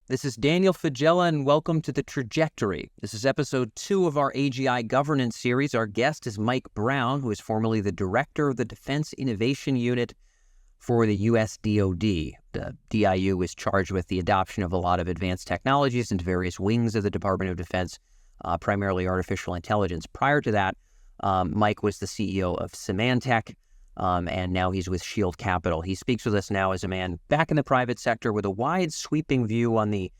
This is Daniel Fagella, and welcome to The Trajectory. This is episode 2 of our AGI Governance series. Our guest is Mike Brown, who is formerly the director of the Defense Innovation Unit for the U.S. DoD. The DIU is charged with the adoption of a lot of advanced technologies into various wings of the Department of Defense, primarily artificial intelligence. Prior to that, Mike was the CEO of Symantec, and now he's with Shield Capital. He speaks with us now as a man back in the private sector with a wide, sweeping view on the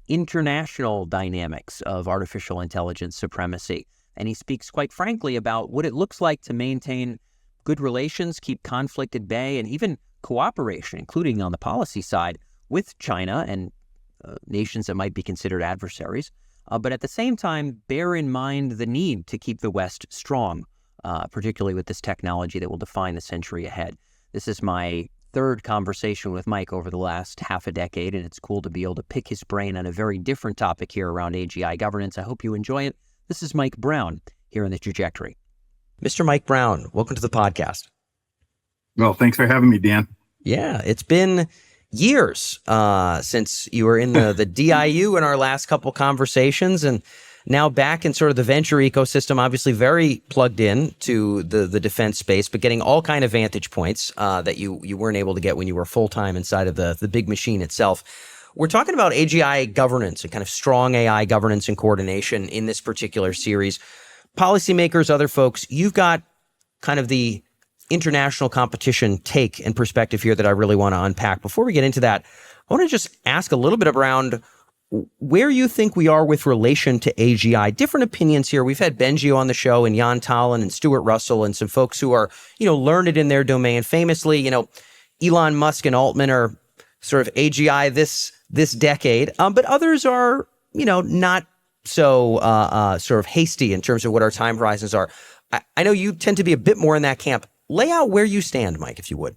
international dynamics of artificial intelligence supremacy. And he speaks quite frankly about what it looks like to maintain good relations, keep conflict at bay, and even cooperation, including on the policy side, with China and nations that might be considered adversaries. But at the same time, bear in mind the need to keep the West strong, particularly with this technology that will define the century ahead. This is my third conversation with Mike over the last half a decade, and it's cool to be able to pick his brain on a very different topic here around AGI governance. I hope you enjoy it. This is Mike Brown here in The Trajectory. Mr. Mike Brown, welcome to the podcast. Well, thanks for having me, Dan. Yeah, it's been years since you were in the DIU in our last couple conversations, and now back in sort of the venture ecosystem, obviously very plugged in to the defense space, but getting all kind of vantage points that you weren't able to get when you were full-time inside of the big machine itself. We're talking about AGI governance and kind of strong AI governance and coordination in this particular series. Policymakers, other folks, you've got kind of the international competition take and perspective here that I really want to unpack. Before we get into that, I want to just ask a little bit around where you think we are with relation to AGI. Different opinions here. We've had Bengio on the show and Jan Tallinn and Stuart Russell and some folks who are, learned in their domain. Famously, Elon Musk and Altman are sort of AGI this decade, but others are, not so sort of hasty in terms of what our time horizons are. I know you tend to be a bit more in that camp. Lay out where you stand, Mike, if you would.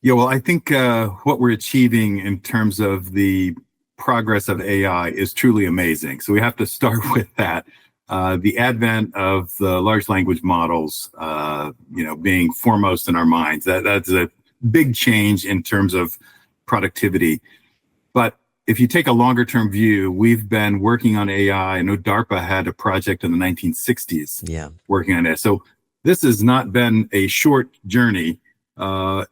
Yeah, well, I think what we're achieving in terms of the progress of AI is truly amazing. So we have to start with that. The advent of the large language models, being foremost in our minds, that's a big change in terms of productivity. But if you take a longer term view, we've been working on AI. I know DARPA had a project in the 1960s working on it. So this has not been a short journey.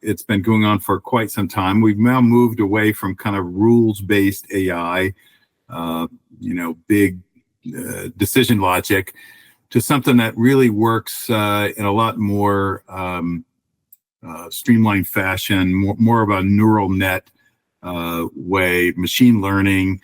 It's been going on for quite some time. We've now moved away from kind of rules-based AI, big decision logic, to something that really works in a lot more streamlined fashion, more of a neural net way, machine learning.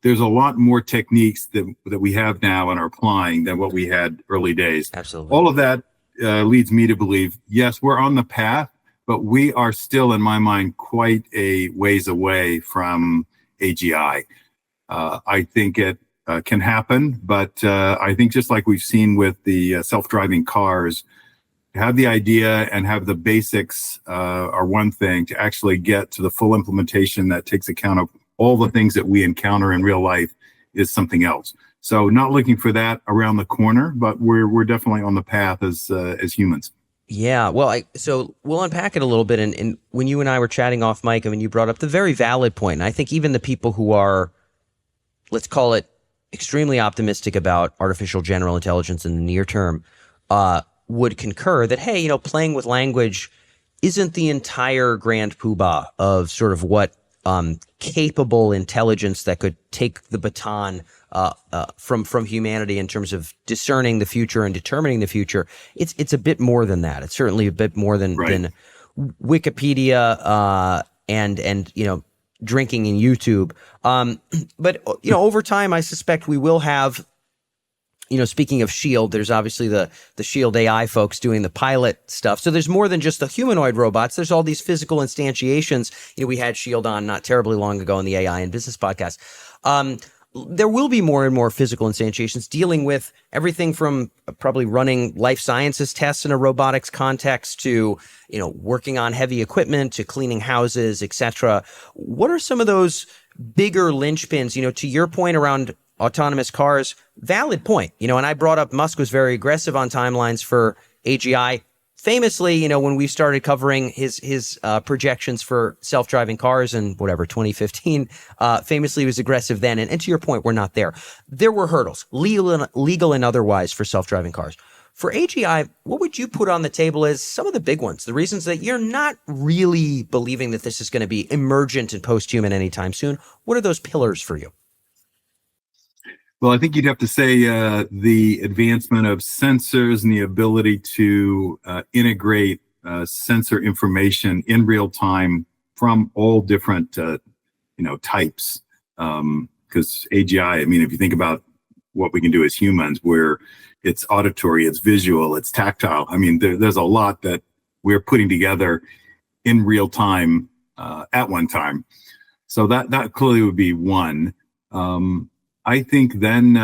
There's a lot more techniques that we have now and are applying than what we had early days. Absolutely. All of that leads me to believe, yes, we're on the path, but we are still, in my mind, quite a ways away from AGI. I think it can happen, but I think just like we've seen with the self-driving cars, have the idea and have the basics are one thing. To actually get to the full implementation that takes account of all the things that we encounter in real life is something else. So not looking for that around the corner, but we're definitely on the path as humans. Yeah, well, so we'll unpack it a little bit. And when you and I were chatting off mic, you brought up the very valid point. And I think even the people who are, let's call it, extremely optimistic about artificial general intelligence in the near term would concur that, hey, playing with language isn't the entire grand poobah of sort of what capable intelligence that could take the baton from humanity in terms of discerning the future and determining the future. It's a bit more than that. It's certainly a bit more than Wikipedia and drinking in YouTube. But over time, I suspect we will have. Speaking of Shield, there's obviously the Shield AI folks doing the pilot stuff. So there's more than just the humanoid robots. There's all these physical instantiations. We had Shield on not terribly long ago in the AI and Business podcast. There will be more and more physical instantiations dealing with everything from probably running life sciences tests in a robotics context to, working on heavy equipment to cleaning houses, etc. What are some of those bigger linchpins, to your point around autonomous cars? Valid point, and I brought up Musk was very aggressive on timelines for AGI. famously, when we started covering his projections for self-driving cars in 2015, famously he was aggressive then. And to your point, we're not there. There were hurdles, legal and otherwise, for self-driving cars. For AGI, what would you put on the table as some of the big ones, the reasons that you're not really believing that this is going to be emergent and posthuman anytime soon? What are those pillars for you? Well, I think you'd have to say the advancement of sensors and the ability to integrate sensor information in real time from all different types. Because AGI, I mean, if you think about what we can do as humans, where it's auditory, it's visual, it's tactile. I mean, there's a lot that we're putting together in real time at one time. So that clearly would be one. I think then,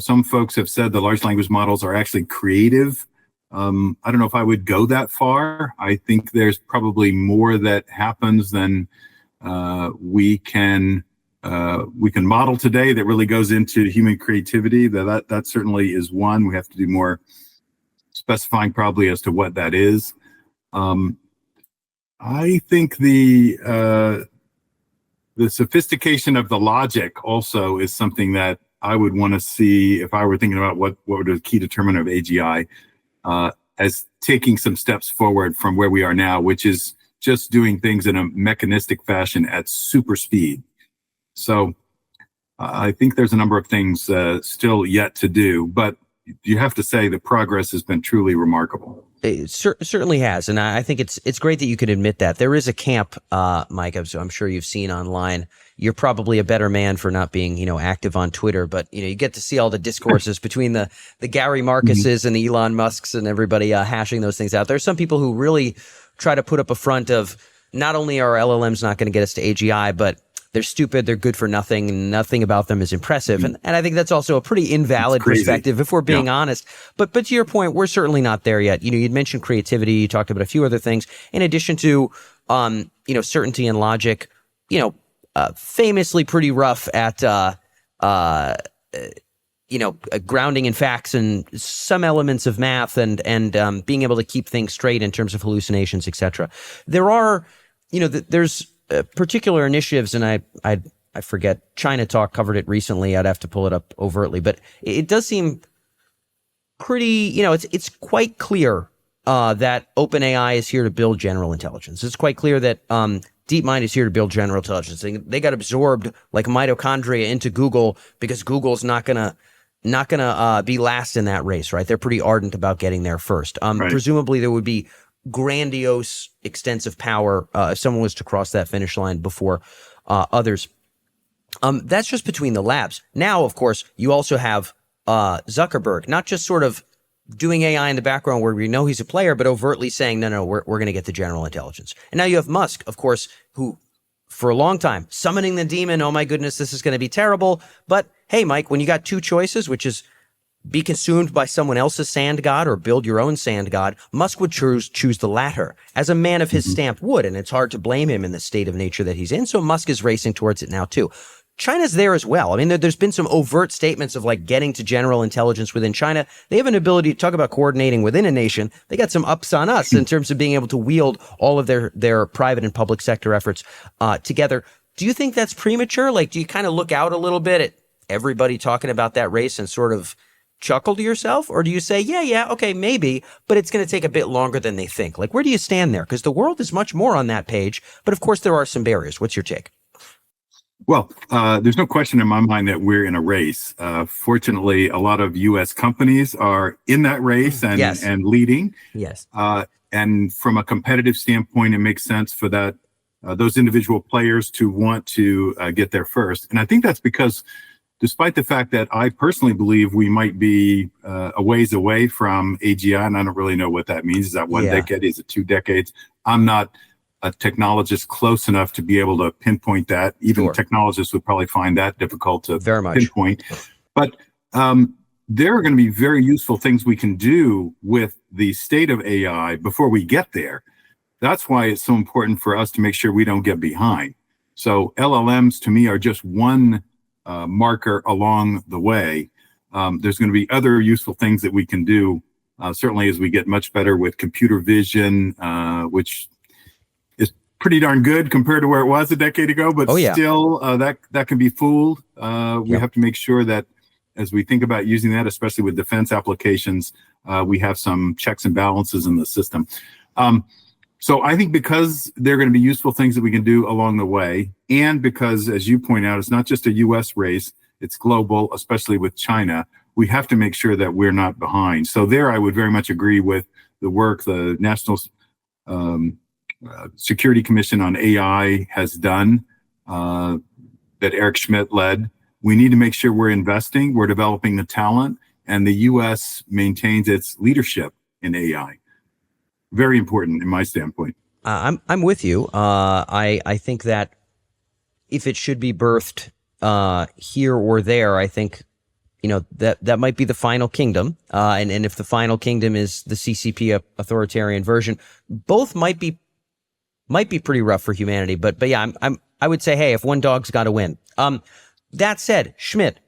some folks have said the large language models are actually creative. I don't know if I would go that far. I think there's probably more that happens than we can model today that really goes into human creativity. That certainly is one. We have to do more specifying probably as to what that is. I think the sophistication of the logic also is something that I would want to see if I were thinking about what would be the key determinant of AGI as taking some steps forward from where we are now, which is just doing things in a mechanistic fashion at super speed. So I think there's a number of things still yet to do, but you have to say the progress has been truly remarkable. It certainly has, and I think it's great that you can admit that. There is a camp, Mike, I'm sure you've seen online. You're probably a better man for not being, active on Twitter, but you get to see all the discourses between the Gary Marcuses and the Elon Musks and everybody hashing those things out. There's some people who really try to put up a front of not only are LLMs not going to get us to AGI, but they're stupid, they're good for nothing, and nothing about them is impressive. And I think that's also a pretty invalid perspective if we're being honest. But to your point, we're certainly not there yet. You'd mentioned creativity, you talked about a few other things, in addition to, certainty and logic, famously pretty rough at, grounding in facts and some elements of math and being able to keep things straight in terms of hallucinations, et cetera. There are, there's particular initiatives, and I forget, China Talk covered it recently. I'd have to pull it up overtly, but it does seem pretty, it's quite clear that OpenAI is here to build general intelligence. It's quite clear that DeepMind is here to build general intelligence. They got absorbed like mitochondria into Google because Google's not gonna be last in that race, right? They're pretty ardent about getting there first. Right. Presumably there would be grandiose, extensive power if someone was to cross that finish line before others. That's just between the labs. Now, of course, you also have Zuckerberg, not just sort of doing AI in the background where we know he's a player, but overtly saying, no, we're going to get the general intelligence. And now you have Musk, of course, who for a long time summoning the demon. Oh my goodness, this is going to be terrible. But hey, Mike, when you got two choices, which is be consumed by someone else's sand god or build your own sand god, Musk would choose the latter, as a man of his stamp would, and it's hard to blame him in the state of nature that he's in. So Musk is racing towards it now too. China's there as well. I mean, there's been some overt statements of like getting to general intelligence within China. They have an ability to talk about coordinating within a nation. They got some ups on us in terms of being able to wield all of their private and public sector efforts together. Do you think that's premature? Like, do you kind of look out a little bit at everybody talking about that race and sort of chuckle to yourself? Or do you say, yeah, okay, maybe, but it's going to take a bit longer than they think? Like, where do you stand there? Because the world is much more on that page, but of course there are some barriers. What's your take? Well, there's no question in my mind that we're in a race. Fortunately, a lot of U.S. companies are in that race and leading. Yes. And from a competitive standpoint, it makes sense for that those individual players to want to get there first. And I think that's because, despite the fact that I personally believe we might be a ways away from AGI, and I don't really know what that means. Is that one decade? Is it 2 decades? I'm not a technologist close enough to be able to pinpoint that. Even technologists would probably find that difficult to pinpoint. But there are going to be very useful things we can do with the state of AI before we get there. That's why it's so important for us to make sure we don't get behind. So LLMs, to me, are just one marker along the way. There's going to be other useful things that we can do Certainly as we get much better with computer vision, which is pretty darn good compared to where it was a decade ago, but still that can be fooled. We have to make sure that as we think about using that, especially with defense applications, we have some checks and balances in the system. So I think because there are going to be useful things that we can do along the way, and because, as you point out, it's not just a U.S. race, it's global, especially with China, we have to make sure that we're not behind. So there I would very much agree with the work the National Security Commission on AI has done, that Eric Schmidt led. We need to make sure we're investing, we're developing the talent, and the U.S. maintains its leadership in AI. Very important in my standpoint. I'm with you. I think that if it should be birthed here or there, I think that might be the final kingdom. And if the final kingdom is the CCP authoritarian version, both might be pretty rough for humanity. But yeah, I would say, hey, if one dog's got to win. That said, Schmidt,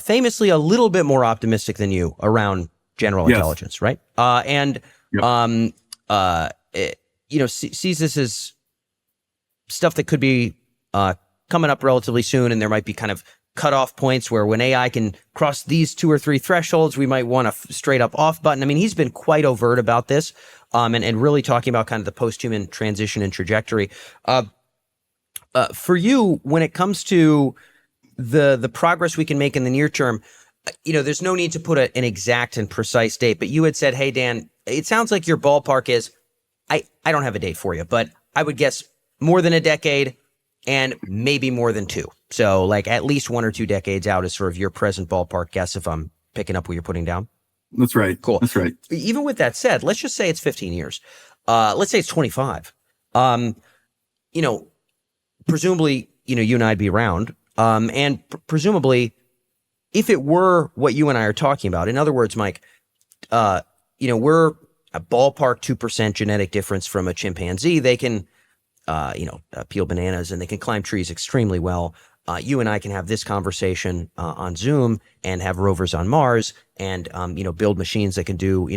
famously a little bit more optimistic than you around general intelligence, right? Sees this as stuff that could be coming up relatively soon, and there might be kind of cutoff points where when AI can cross these 2 or 3 thresholds, we might want a straight up off button. I mean, he's been quite overt about this, and really talking about kind of the posthuman transition and trajectory. For you, when it comes to the progress we can make in the near term, there's no need to put an exact and precise date, but you had said, hey, Dan, it sounds like your ballpark is, I don't have a date for you, but I would guess more than a decade and maybe more than 2. So like at least 1 or 2 decades out is sort of your present ballpark guess, if I'm picking up what you're putting down. That's right. Cool. That's right. Even with that said, let's just say it's 15 years. Let's say it's 25. Presumably, you and I'd be around. And presumably, if it were what you and I are talking about, in other words, Mike, we're a ballpark 2% genetic difference from a chimpanzee. They can, peel bananas and they can climb trees extremely well. You and I can have this conversation on Zoom and have rovers on Mars and, build machines that can do,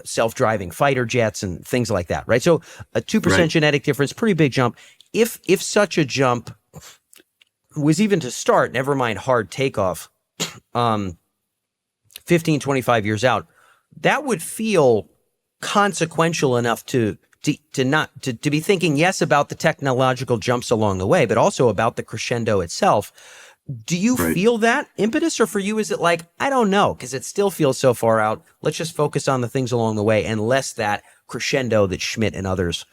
self-driving fighter jets and things like that, right? So a 2% genetic difference, pretty big jump. If such a jump was even to start, never mind hard takeoff, 15, 25 years out, that would feel consequential enough to be thinking, yes, about the technological jumps along the way, but also about the crescendo itself. Do you feel that impetus, or for you, is it like, I don't know, because it still feels so far out. Let's just focus on the things along the way and less that crescendo that Schmidt and others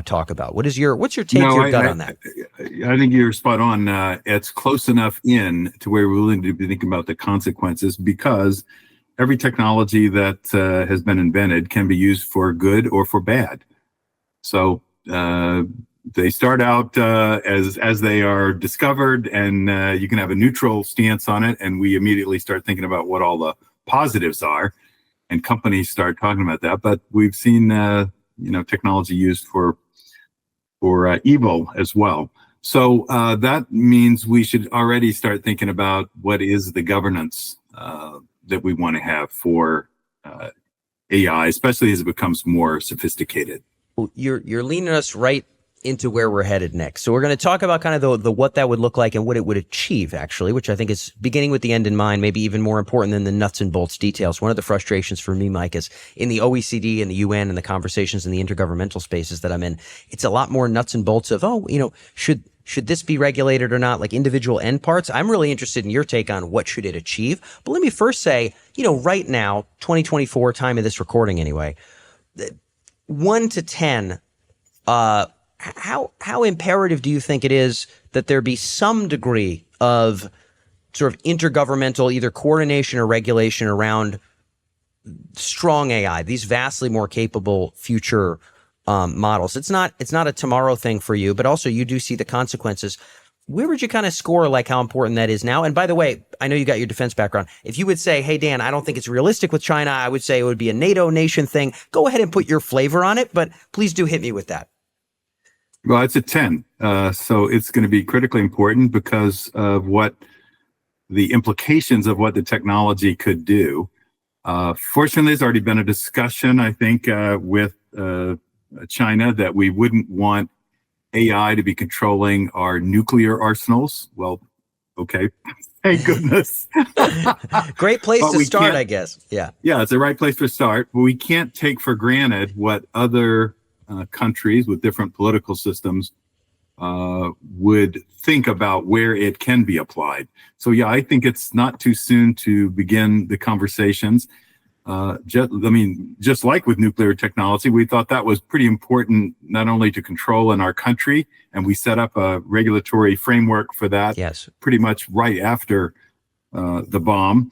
talk about. What's your take, your gut on that? I think you're spot on. It's close enough in to where we're willing to be thinking about the consequences, because every technology that has been invented can be used for good or for bad. So they start out as they are discovered, and you can have a neutral stance on it, and we immediately start thinking about what all the positives are, and companies start talking about that. But we've seen technology used for evil as well. So that means we should already start thinking about what is the governance that we want to have for AI, especially as it becomes more sophisticated. Well, you're leading us right into where we're headed next. So we're going to talk about kind of the what that would look like and what it would achieve, actually, which I think is beginning with the end in mind, maybe even more important than the nuts and bolts details. One of the frustrations for me, Mike, is in the OECD and the UN and the conversations in the intergovernmental spaces that I'm in, it's a lot more nuts and bolts of, should this be regulated or not, like individual end parts. I'm really interested in your take on what should it achieve. But let me first say, right now, 2024, time of this recording anyway, 1 to 10, how imperative do you think it is that there be some degree of sort of intergovernmental either coordination or regulation around strong AI, these vastly more capable future models? It's not a tomorrow thing for you, but also you do see the consequences. Where would you kind of score like how important that is now? And by the way, I know you got your defense background. If you would say, hey, Dan, I don't think it's realistic with China, I would say it would be a NATO nation thing. Go ahead and put your flavor on it, but please do hit me with that. Well, it's a 10. So it's going to be critically important because of what the implications of what the technology could do. Fortunately, there's already been a discussion, I think, with China that we wouldn't want AI to be controlling our nuclear arsenals. Well, okay, thank goodness. Great place But to we start, can't- I guess. Yeah. Yeah, it's the right place to start. But we can't take for granted what other countries with different political systems would think about where it can be applied. So yeah, I think it's not too soon to begin the conversations. Just like with nuclear technology, we thought that was pretty important, not only to control in our country, and we set up a regulatory framework for that. Yes. Pretty much right after the bomb.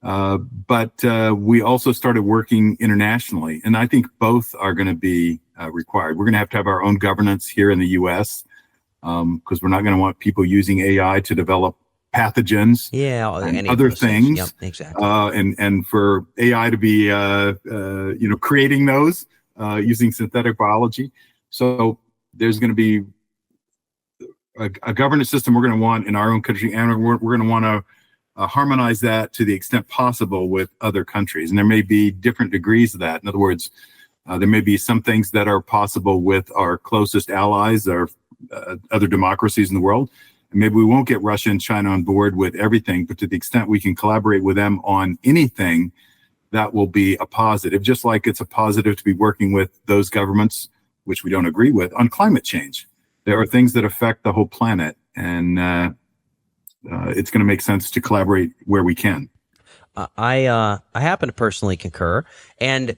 But we also started working internationally, and I think both are going to be required. We're going to have our own governance here in the U.S. Because we're not going to want people using AI to develop pathogens and other things. Yep, exactly. And for AI to be creating those using synthetic biology. So there's going to be a governance system we're going to want in our own country, and we're going to want to harmonize that to the extent possible with other countries. And there may be different degrees of that. In other words, there may be some things that are possible with our closest allies or other democracies in the world. And maybe we won't get Russia and China on board with everything, but to the extent we can collaborate with them on anything, that will be a positive, just like it's a positive to be working with those governments, which we don't agree with, on climate change. There are things that affect the whole planet, and it's going to make sense to collaborate where we can. I happen to personally concur. And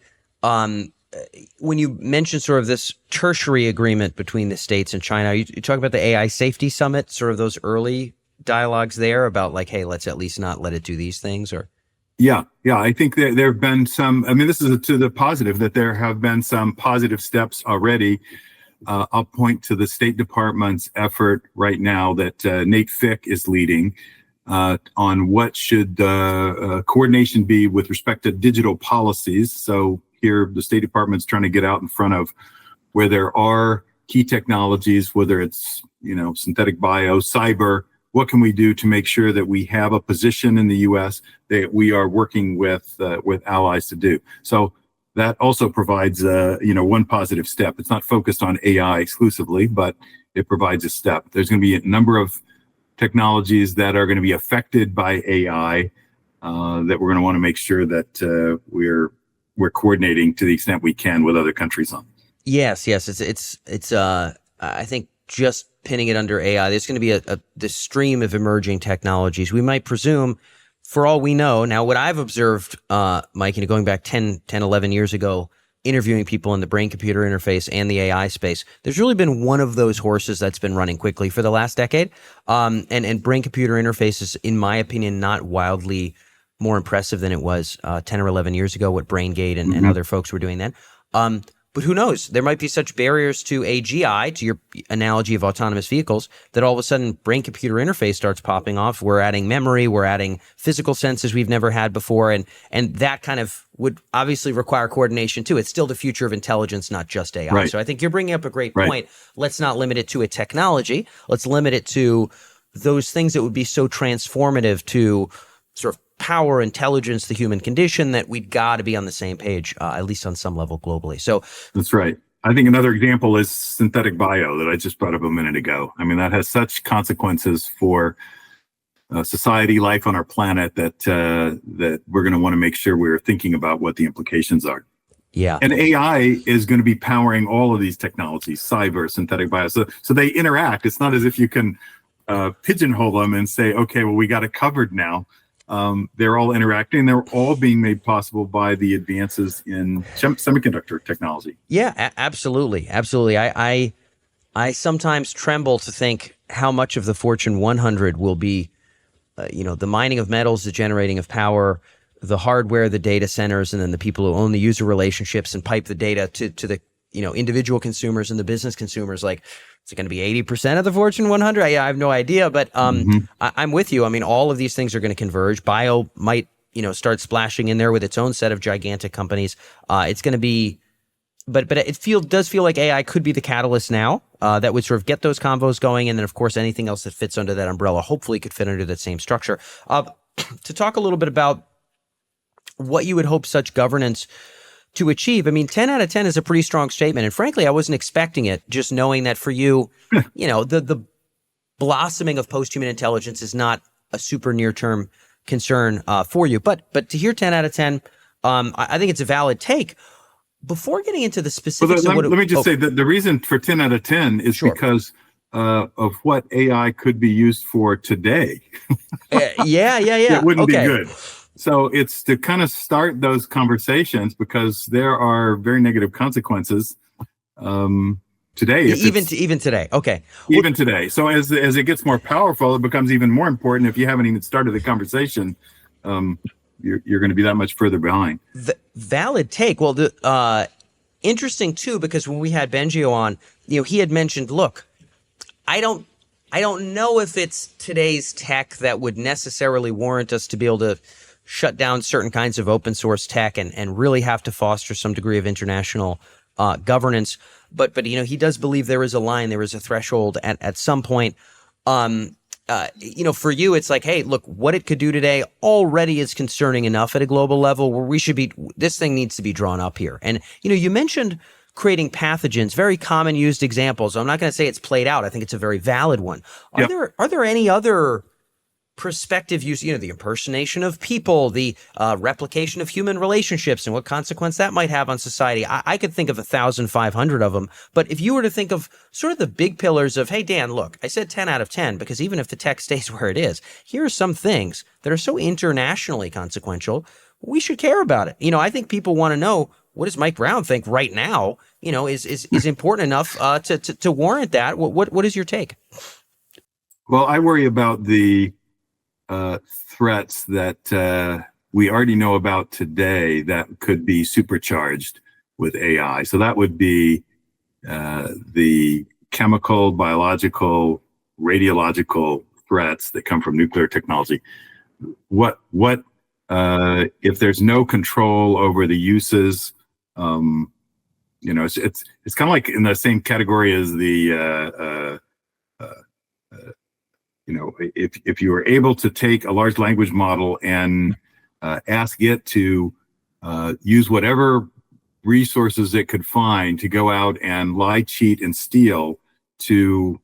when you mentioned sort of this tertiary agreement between the States and China, you talk about the AI Safety Summit, sort of those early dialogues there about like, hey, let's at least not let it do these things, or? Yeah. I think there have been some, this is to the positive, that there have been some positive steps already. I'll point to the State Department's effort right now that Nate Fick is leading on what should coordination be with respect to digital policies. So here, the State Department's trying to get out in front of where there are key technologies, whether it's synthetic bio, cyber. What can we do to make sure that we have a position in the U.S. that we are working with allies to do? So that also provides one positive step. It's not focused on AI exclusively, but it provides a step. There's going to be a number of technologies that are going to be affected by AI that we're going to want to make sure that we're coordinating to the extent we can with other countries on. Yes. It's I think just pinning it under AI, there's going to be this stream of emerging technologies. We might presume, for all we know, now what I've observed, Mike, going back 10, 11 years ago, interviewing people in the brain-computer interface and the AI space, there's really been one of those horses that's been running quickly for the last decade. And brain-computer interface is, in my opinion, not wildly more impressive than it was 10 or 11 years ago, what BrainGate and other folks were doing then. But who knows? There might be such barriers to AGI, to your analogy of autonomous vehicles, that all of a sudden brain-computer interface starts popping off. We're adding memory, we're adding physical senses we've never had before, and that kind of would obviously require coordination too. It's still the future of intelligence, not just AI. Right. So I think you're bringing up a great point. Let's not limit it to a technology. Let's limit it to those things that would be so transformative to sort of power, intelligence, the human condition, that we'd got to be on the same page, at least on some level globally. So that's right. I think another example is synthetic bio that I just brought up a minute ago. That has such consequences for society, life on our planet, that we're going to want to make sure we're thinking about what the implications are. Yeah. And AI is going to be powering all of these technologies, cyber, synthetic bio. So they interact. It's not as if you can pigeonhole them and say, okay, well, we got it covered now. They're all interacting. They're all being made possible by the advances in semiconductor technology. Yeah, absolutely. I sometimes tremble to think how much of the Fortune 100 will be, the mining of metals, the generating of power, the hardware, the data centers, and then the people who own the user relationships and pipe the data to the individual consumers and the business consumers. Like, is it going to be 80% of the Fortune 100? I have no idea, but I'm with you. All of these things are going to converge. Bio might, start splashing in there with its own set of gigantic companies. It's going to be, but it does feel like AI could be the catalyst now that would sort of get those convos going, and then of course anything else that fits under that umbrella hopefully could fit under that same structure. To talk a little bit about what you would hope such governance to achieve. I mean, 10 out of 10 is a pretty strong statement. And frankly, I wasn't expecting it, just knowing that for you, the blossoming of posthuman intelligence is not a super near-term concern for you. But to hear 10 out of 10, I think it's a valid take. Before getting into the specifics let me just say that the reason for 10 out of 10 is because of what AI could be used for today. Yeah. It wouldn't be good. So it's to kind of start those conversations, because there are very negative consequences today. Even today. Okay. Even today. So as it gets more powerful, it becomes even more important. If you haven't even started the conversation, you're going to be that much further behind. Valid take. Well, interesting too, because when we had Bengio on, he had mentioned, look, I don't know if it's today's tech that would necessarily warrant us to be able to shut down certain kinds of open source tech and really have to foster some degree of international governance. But he does believe there is a line, there is a threshold at some point. For you, it's like, hey, look, what it could do today already is concerning enough at a global level where this thing needs to be drawn up here. And, you mentioned creating pathogens, very common used examples. I'm not going to say it's played out. I think it's a very valid one. Are there any other prospective use, the impersonation of people, the replication of human relationships and what consequence that might have on society? I could think of 1,500 of them. But if you were to think of sort of the big pillars of, hey, Dan, look, I said 10 out of 10, because even if the tech stays where it is, here are some things that are so internationally consequential, we should care about it. I think people want to know, what does Mike Brown think right now, is important enough to warrant that? What is your take? Well, I worry about the threats that we already know about today that could be supercharged with AI. So that would be the chemical, biological, radiological threats that come from nuclear technology. What if there's no control over the uses? It's kind of like in the same category as the if you were able to take a large language model and ask it to use whatever resources it could find to go out and lie, cheat, and steal to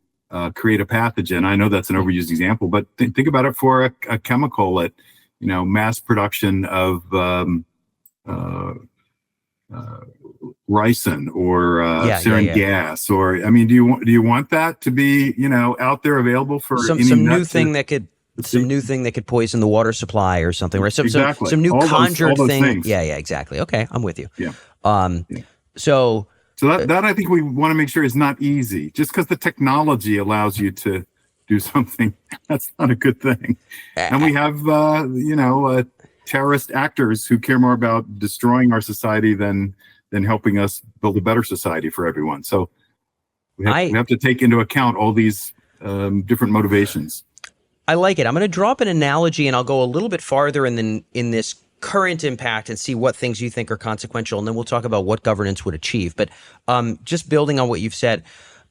create a pathogen. I know that's an overused example, but think about it for a chemical at mass production of ricin or sarin gas, or do you want that to be out there available for some new thing that could poison the water supply or something, right? Some new conjured thing. Yeah, exactly. Okay, I'm with you. So that I think we want to make sure is not easy. Just because the technology allows you to do something, that's not a good thing. And we have terrorist actors who care more about destroying our society than helping us build a better society for everyone. So we have to take into account all these different motivations. I like it. I'm going to drop an analogy, and I'll go a little bit farther in this current impact and see what things you think are consequential, and then we'll talk about what governance would achieve. But just building on what you've said,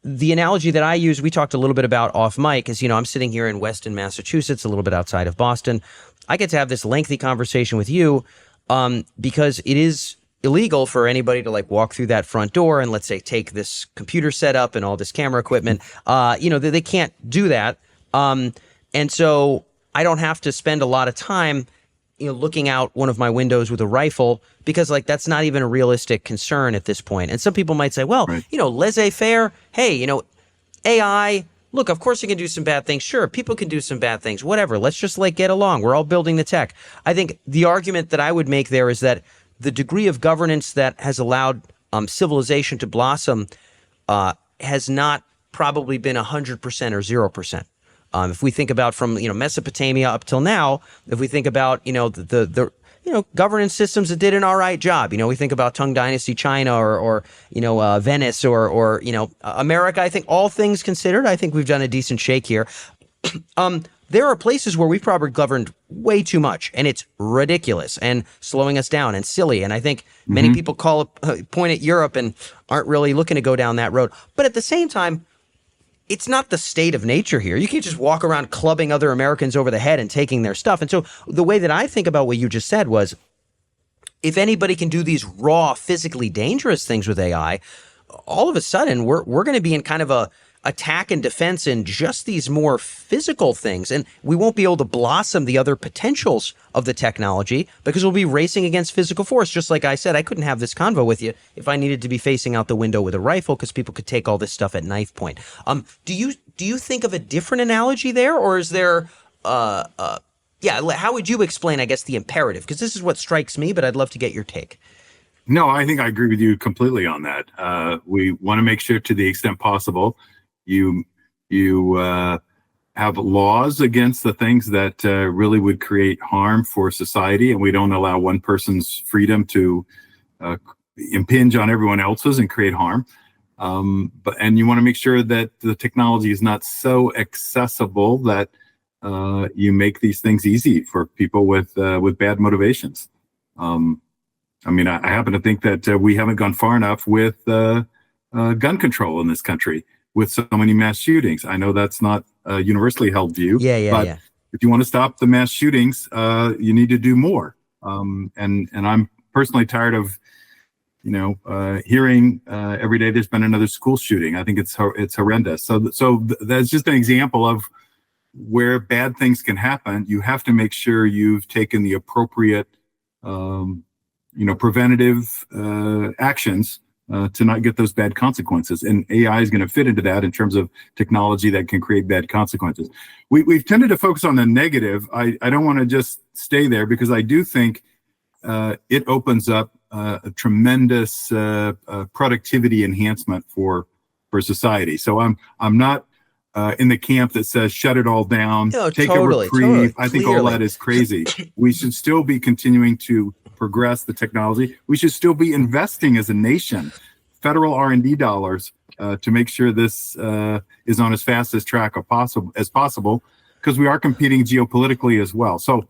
the analogy that I use, we talked a little bit about off mic, is, I'm sitting here in Weston, Massachusetts, a little bit outside of Boston. I get to have this lengthy conversation with you because it is illegal for anybody to walk through that front door and, let's say, take this computer setup and all this camera equipment. They can't do that. And so I don't have to spend a lot of time looking out one of my windows with a rifle, because that's not even a realistic concern at this point. And some people might say, well, right, laissez-faire. Hey, AI, look, of course you can do some bad things. Sure, people can do some bad things. Whatever. Let's just get along. We're all building the tech. I think the argument that I would make there is that the degree of governance that has allowed civilization to blossom has not probably been 100% or 0%. If we think about from Mesopotamia up till now, if we think about the governance systems that did an all right job, we think about Tang Dynasty China or Venice or America. I think all things considered, I think we've done a decent shake here. There are places where we've probably governed way too much, and it's ridiculous and slowing us down and silly. And I think many people point at Europe and aren't really looking to go down that road. But at the same time, it's not the state of nature here. You can't just walk around clubbing other Americans over the head and taking their stuff. And so the way that I think about what you just said was, if anybody can do these raw, physically dangerous things with AI, all of a sudden we're going to be in kind of a attack and defense in just these more physical things. And we won't be able to blossom the other potentials of the technology because we'll be racing against physical force. Just like I said, I couldn't have this convo with you if I needed to be facing out the window with a rifle because people could take all this stuff at knife point. Do you think of a different analogy there, or is there, how would you explain, I guess, the imperative? Because this is what strikes me, but I'd love to get your take. No, I think I agree with you completely on that. We want to make sure, to the extent possible, you have laws against the things that really would create harm for society, and we don't allow one person's freedom to impinge on everyone else's and create harm. And you want to make sure that the technology is not so accessible that you make these things easy for people with bad motivations. I happen to think that we haven't gone far enough with gun control in this country with so many mass shootings. I know that's not a universally held view, but if you want to stop the mass shootings, you need to do more. And I'm personally tired of, hearing every day there's been another school shooting. I think it's horrendous. So that's just an example of where bad things can happen. You have to make sure you've taken the appropriate preventative actions to not get those bad consequences. And AI is going to fit into that in terms of technology that can create bad consequences. We've tended to focus on the negative. I don't want to just stay there, because I do think it opens up a tremendous productivity enhancement for society. So I'm not in the camp that says shut it all down, take a reprieve. I think all that is crazy. We should still be continuing to progress the technology. We should still be investing as a nation federal R&D dollars to make sure this is on as fast as track as possible, because we are competing geopolitically as well. So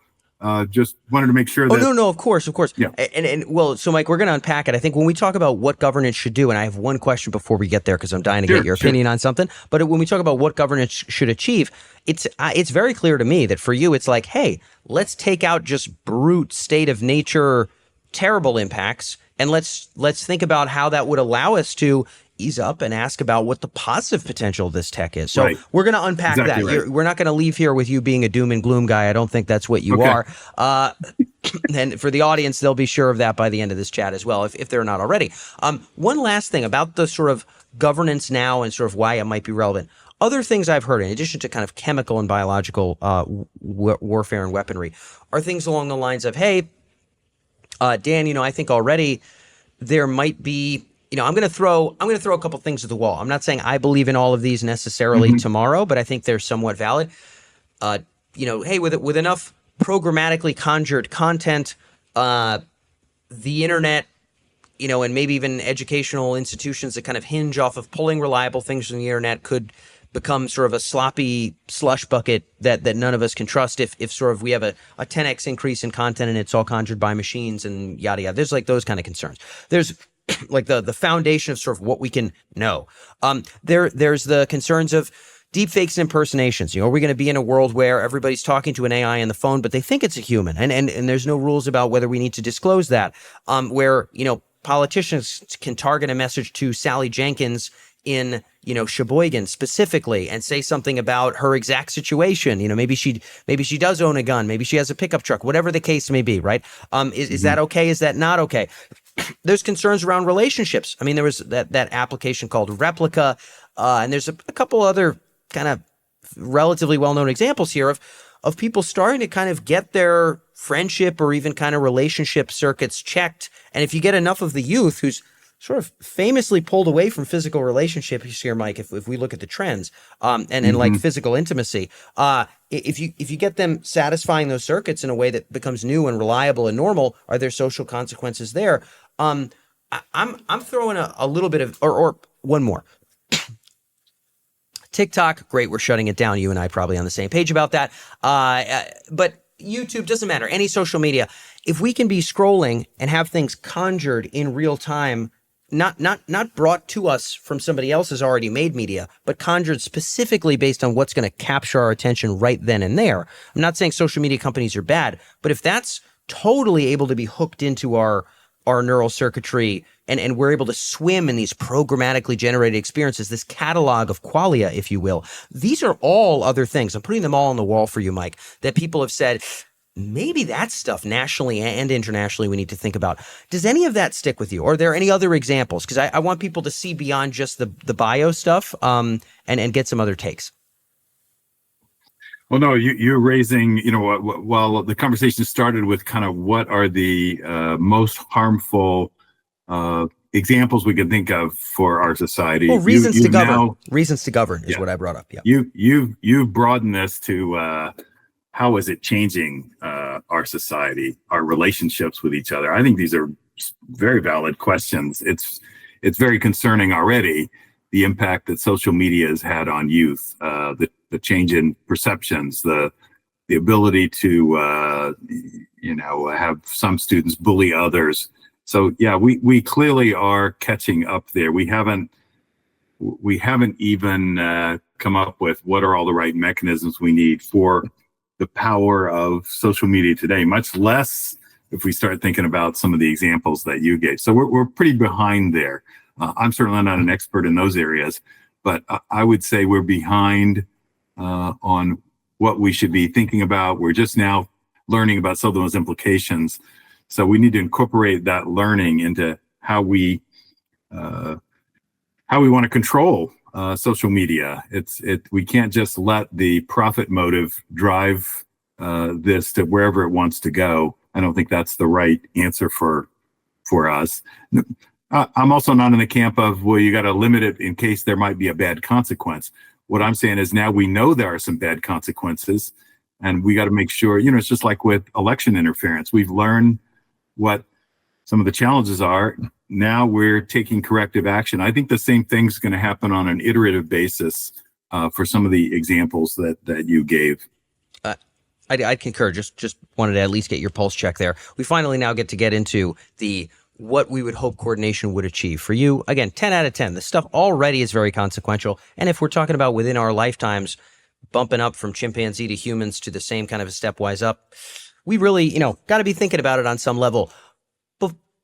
just wanted to make sure that... No, of course. Yeah. So Mike, we're going to unpack it. I think when we talk about what governance should do, and I have one question before we get there because I'm dying to get your opinion on something, but when we talk about what governance should achieve, it's very clear to me that for you, it's like, hey, let's take out just brute state of nature, terrible impacts, and let's think about how that would allow us to ease up and ask about what the positive potential of this tech is. So we're going to unpack that. Right. We're not going to leave here with you being a doom and gloom guy. I don't think that's what you are. And for the audience, they'll be sure of that by the end of this chat as well, if they're not already. One last thing about the sort of governance now and sort of why it might be relevant. Other things I've heard, in addition to kind of chemical and biological warfare and weaponry, are things along the lines of, hey, Dan, I think already there might be, I'm going to throw a couple things at the wall. I'm not saying I believe in all of these necessarily tomorrow, but I think they're somewhat valid. Hey, with enough programmatically conjured content, the internet, and maybe even educational institutions that kind of hinge off of pulling reliable things from the internet could become sort of a sloppy slush bucket that none of us can trust if sort of we have a 10x increase in content and it's all conjured by machines and yada yada. There's like those kind of concerns. There's like the foundation of sort of what we can know. There's the concerns of deepfakes and impersonations. Are we going to be in a world where everybody's talking to an AI on the phone, but they think it's a human, and there's no rules about whether we need to disclose that? Where politicians can target a message to Sally Jenkins in Sheboygan specifically and say something about her exact situation. Maybe she does own a gun, maybe she has a pickup truck, whatever the case may be, right? Is that okay? Is that not okay? There's concerns around relationships. I mean, there was that application called Replica, and there's a couple other kind of relatively well-known examples here of people starting to kind of get their friendship or even kind of relationship circuits checked. And if you get enough of the youth who's sort of famously pulled away from physical relationships here, Mike, if we look at the trends, and like physical intimacy, if you get them satisfying those circuits in a way that becomes new and reliable and normal, are there social consequences there? I'm throwing a little bit of, or one more. TikTok, great, we're shutting it down. You and I probably on the same page about that. But YouTube, doesn't matter, any social media. If we can be scrolling and have things conjured in real time, not brought to us from somebody else's already made media, but conjured specifically based on what's going to capture our attention right then and there. I'm not saying social media companies are bad, but if that's totally able to be hooked into our neural circuitry, and we're able to swim in these programmatically generated experiences, this catalog of qualia, if you will. These are all other things. I'm putting them all on the wall for you, Mike, that people have said, maybe that's stuff nationally and internationally we need to think about. Does any of that stick with you? Or are there any other examples? Because I want people to see beyond just the bio stuff, and get some other takes. Well, no, you're raising, while the conversation started with kind of what are the most harmful examples we can think of for our society. Well, reasons to govern. Reasons to govern is what I brought up. Yeah. You've broadened this to how is it changing our society, our relationships with each other? I think these are very valid questions. It's very concerning already, the impact that social media has had on youth, the change in perceptions, the ability to have some students bully others. So yeah, we clearly are catching up there. We haven't even come up with what are all the right mechanisms we need for the power of social media today, much less if we start thinking about some of the examples that you gave. So we're pretty behind there. I'm certainly not an expert in those areas, but I would say we're behind on what we should be thinking about. We're just now learning about some of those implications. So we need to incorporate that learning into how we want to control social media. We can't just let the profit motive drive this to wherever it wants to go. I don't think that's the right answer for us. I'm also not in the camp of, well, you got to limit it in case there might be a bad consequence. What I'm saying is now we know there are some bad consequences, and we got to make sure, it's just like with election interference. We've learned what some of the challenges are. Now we're taking corrective action. I think the same thing's going to happen on an iterative basis for some of the examples that you gave. I'd concur. Just wanted to at least get your pulse check there. We finally now get into what we would hope coordination would achieve. For you, again, 10 out of 10. This stuff already is very consequential. And if we're talking about within our lifetimes, bumping up from chimpanzee to humans to the same kind of a stepwise up, we really, got to be thinking about it on some level.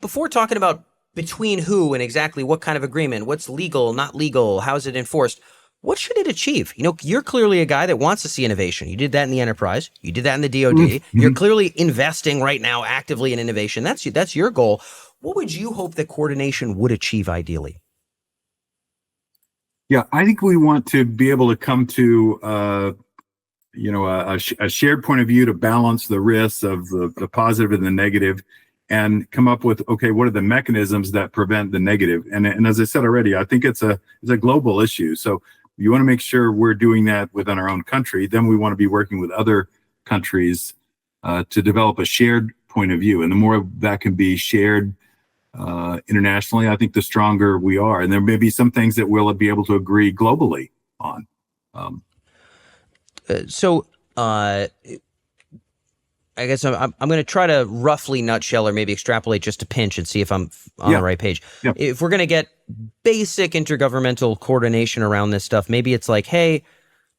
Before talking about between who and exactly what kind of agreement, what's legal, not legal, how's it enforced, what should it achieve? You're clearly a guy that wants to see innovation. You did that in the enterprise. You did that in the DoD. Mm-hmm. You're clearly investing right now actively in innovation. That's your goal. What would you hope that coordination would achieve ideally? Yeah, I think we want to be able to come to a shared point of view to balance the risks of the positive and the negative, and come up with, okay, what are the mechanisms that prevent the negative? And as I said already, I think it's a global issue. So you want to make sure we're doing that within our own country. Then we want to be working with other countries to develop a shared point of view. And the more that can be shared internationally, I think the stronger we are. And there may be some things that we'll be able to agree globally on. I guess I'm going to try to roughly nutshell or maybe extrapolate just a pinch and see if I'm on the right page. Yeah. If we're going to get basic intergovernmental coordination around this stuff, maybe it's like, hey,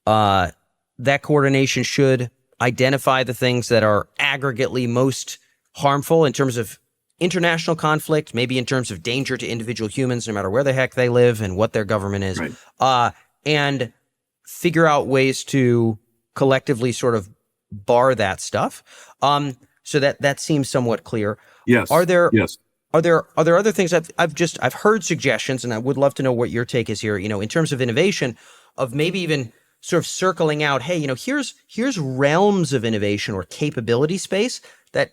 that coordination should identify the things that are aggregately most harmful in terms of international conflict, maybe in terms of danger to individual humans, no matter where the heck they live and what their government is, right. And figure out ways to collectively sort of bar that stuff. So that seems somewhat clear. Yes. Are there yes. Are there other things I've heard suggestions, and I would love to know what your take is here, in terms of innovation, of maybe even sort of circling out, hey, here's realms of innovation or capability space that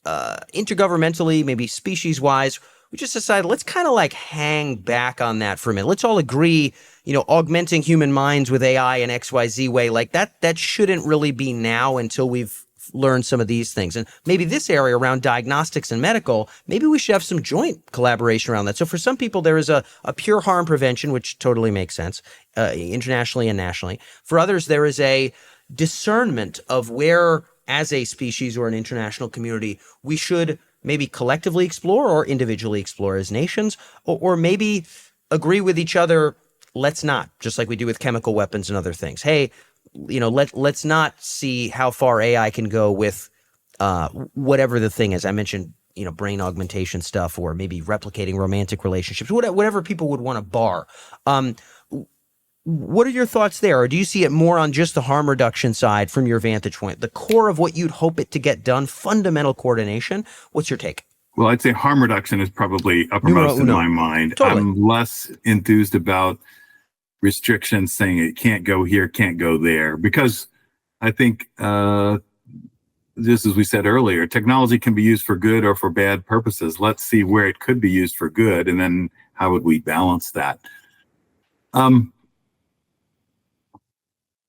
intergovernmentally, maybe species wise, we just decided let's kind of like hang back on that for a minute. Let's all agree, augmenting human minds with AI in XYZ way, like that shouldn't really be now until we've learned some of these things. And maybe this area around diagnostics and medical, maybe we should have some joint collaboration around that. So for some people, there is a pure harm prevention, which totally makes sense internationally and nationally. For others, there is a discernment of where, as a species or an international community, we should maybe collectively explore or individually explore as nations, or maybe agree with each other, let's not, just like we do with chemical weapons and other things. Hey, let's not see how far AI can go with whatever the thing is. I mentioned, brain augmentation stuff, or maybe replicating romantic relationships, whatever people would want to bar. What are your thoughts there? Or do you see it more on just the harm reduction side from your vantage point, the core of what you'd hope it to get done, fundamental coordination? What's your take? Well, I'd say harm reduction is probably uppermost in my mind. Totally. I'm less enthused about restrictions saying it can't go here, can't go there, because I think, just as we said earlier, technology can be used for good or for bad purposes. Let's see where it could be used for good, and then how would we balance that?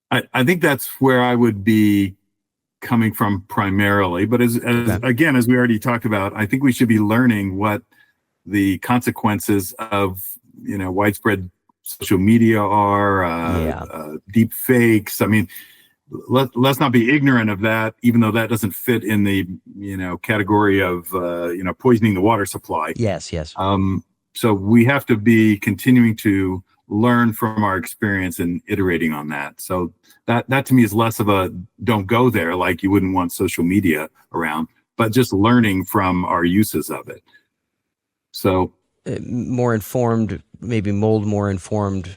I think that's where I would be coming from primarily. But again, as we already talked about, I think we should be learning what the consequences of widespread social media are, deep fakes. I mean, let's not be ignorant of that, even though that doesn't fit in the category of poisoning the water supply. Yes. So we have to be continuing to learn from our experience and iterating on that. So that to me is less of a don't go there, like you wouldn't want social media around, but just learning from our uses of it. So more informed, maybe mold more informed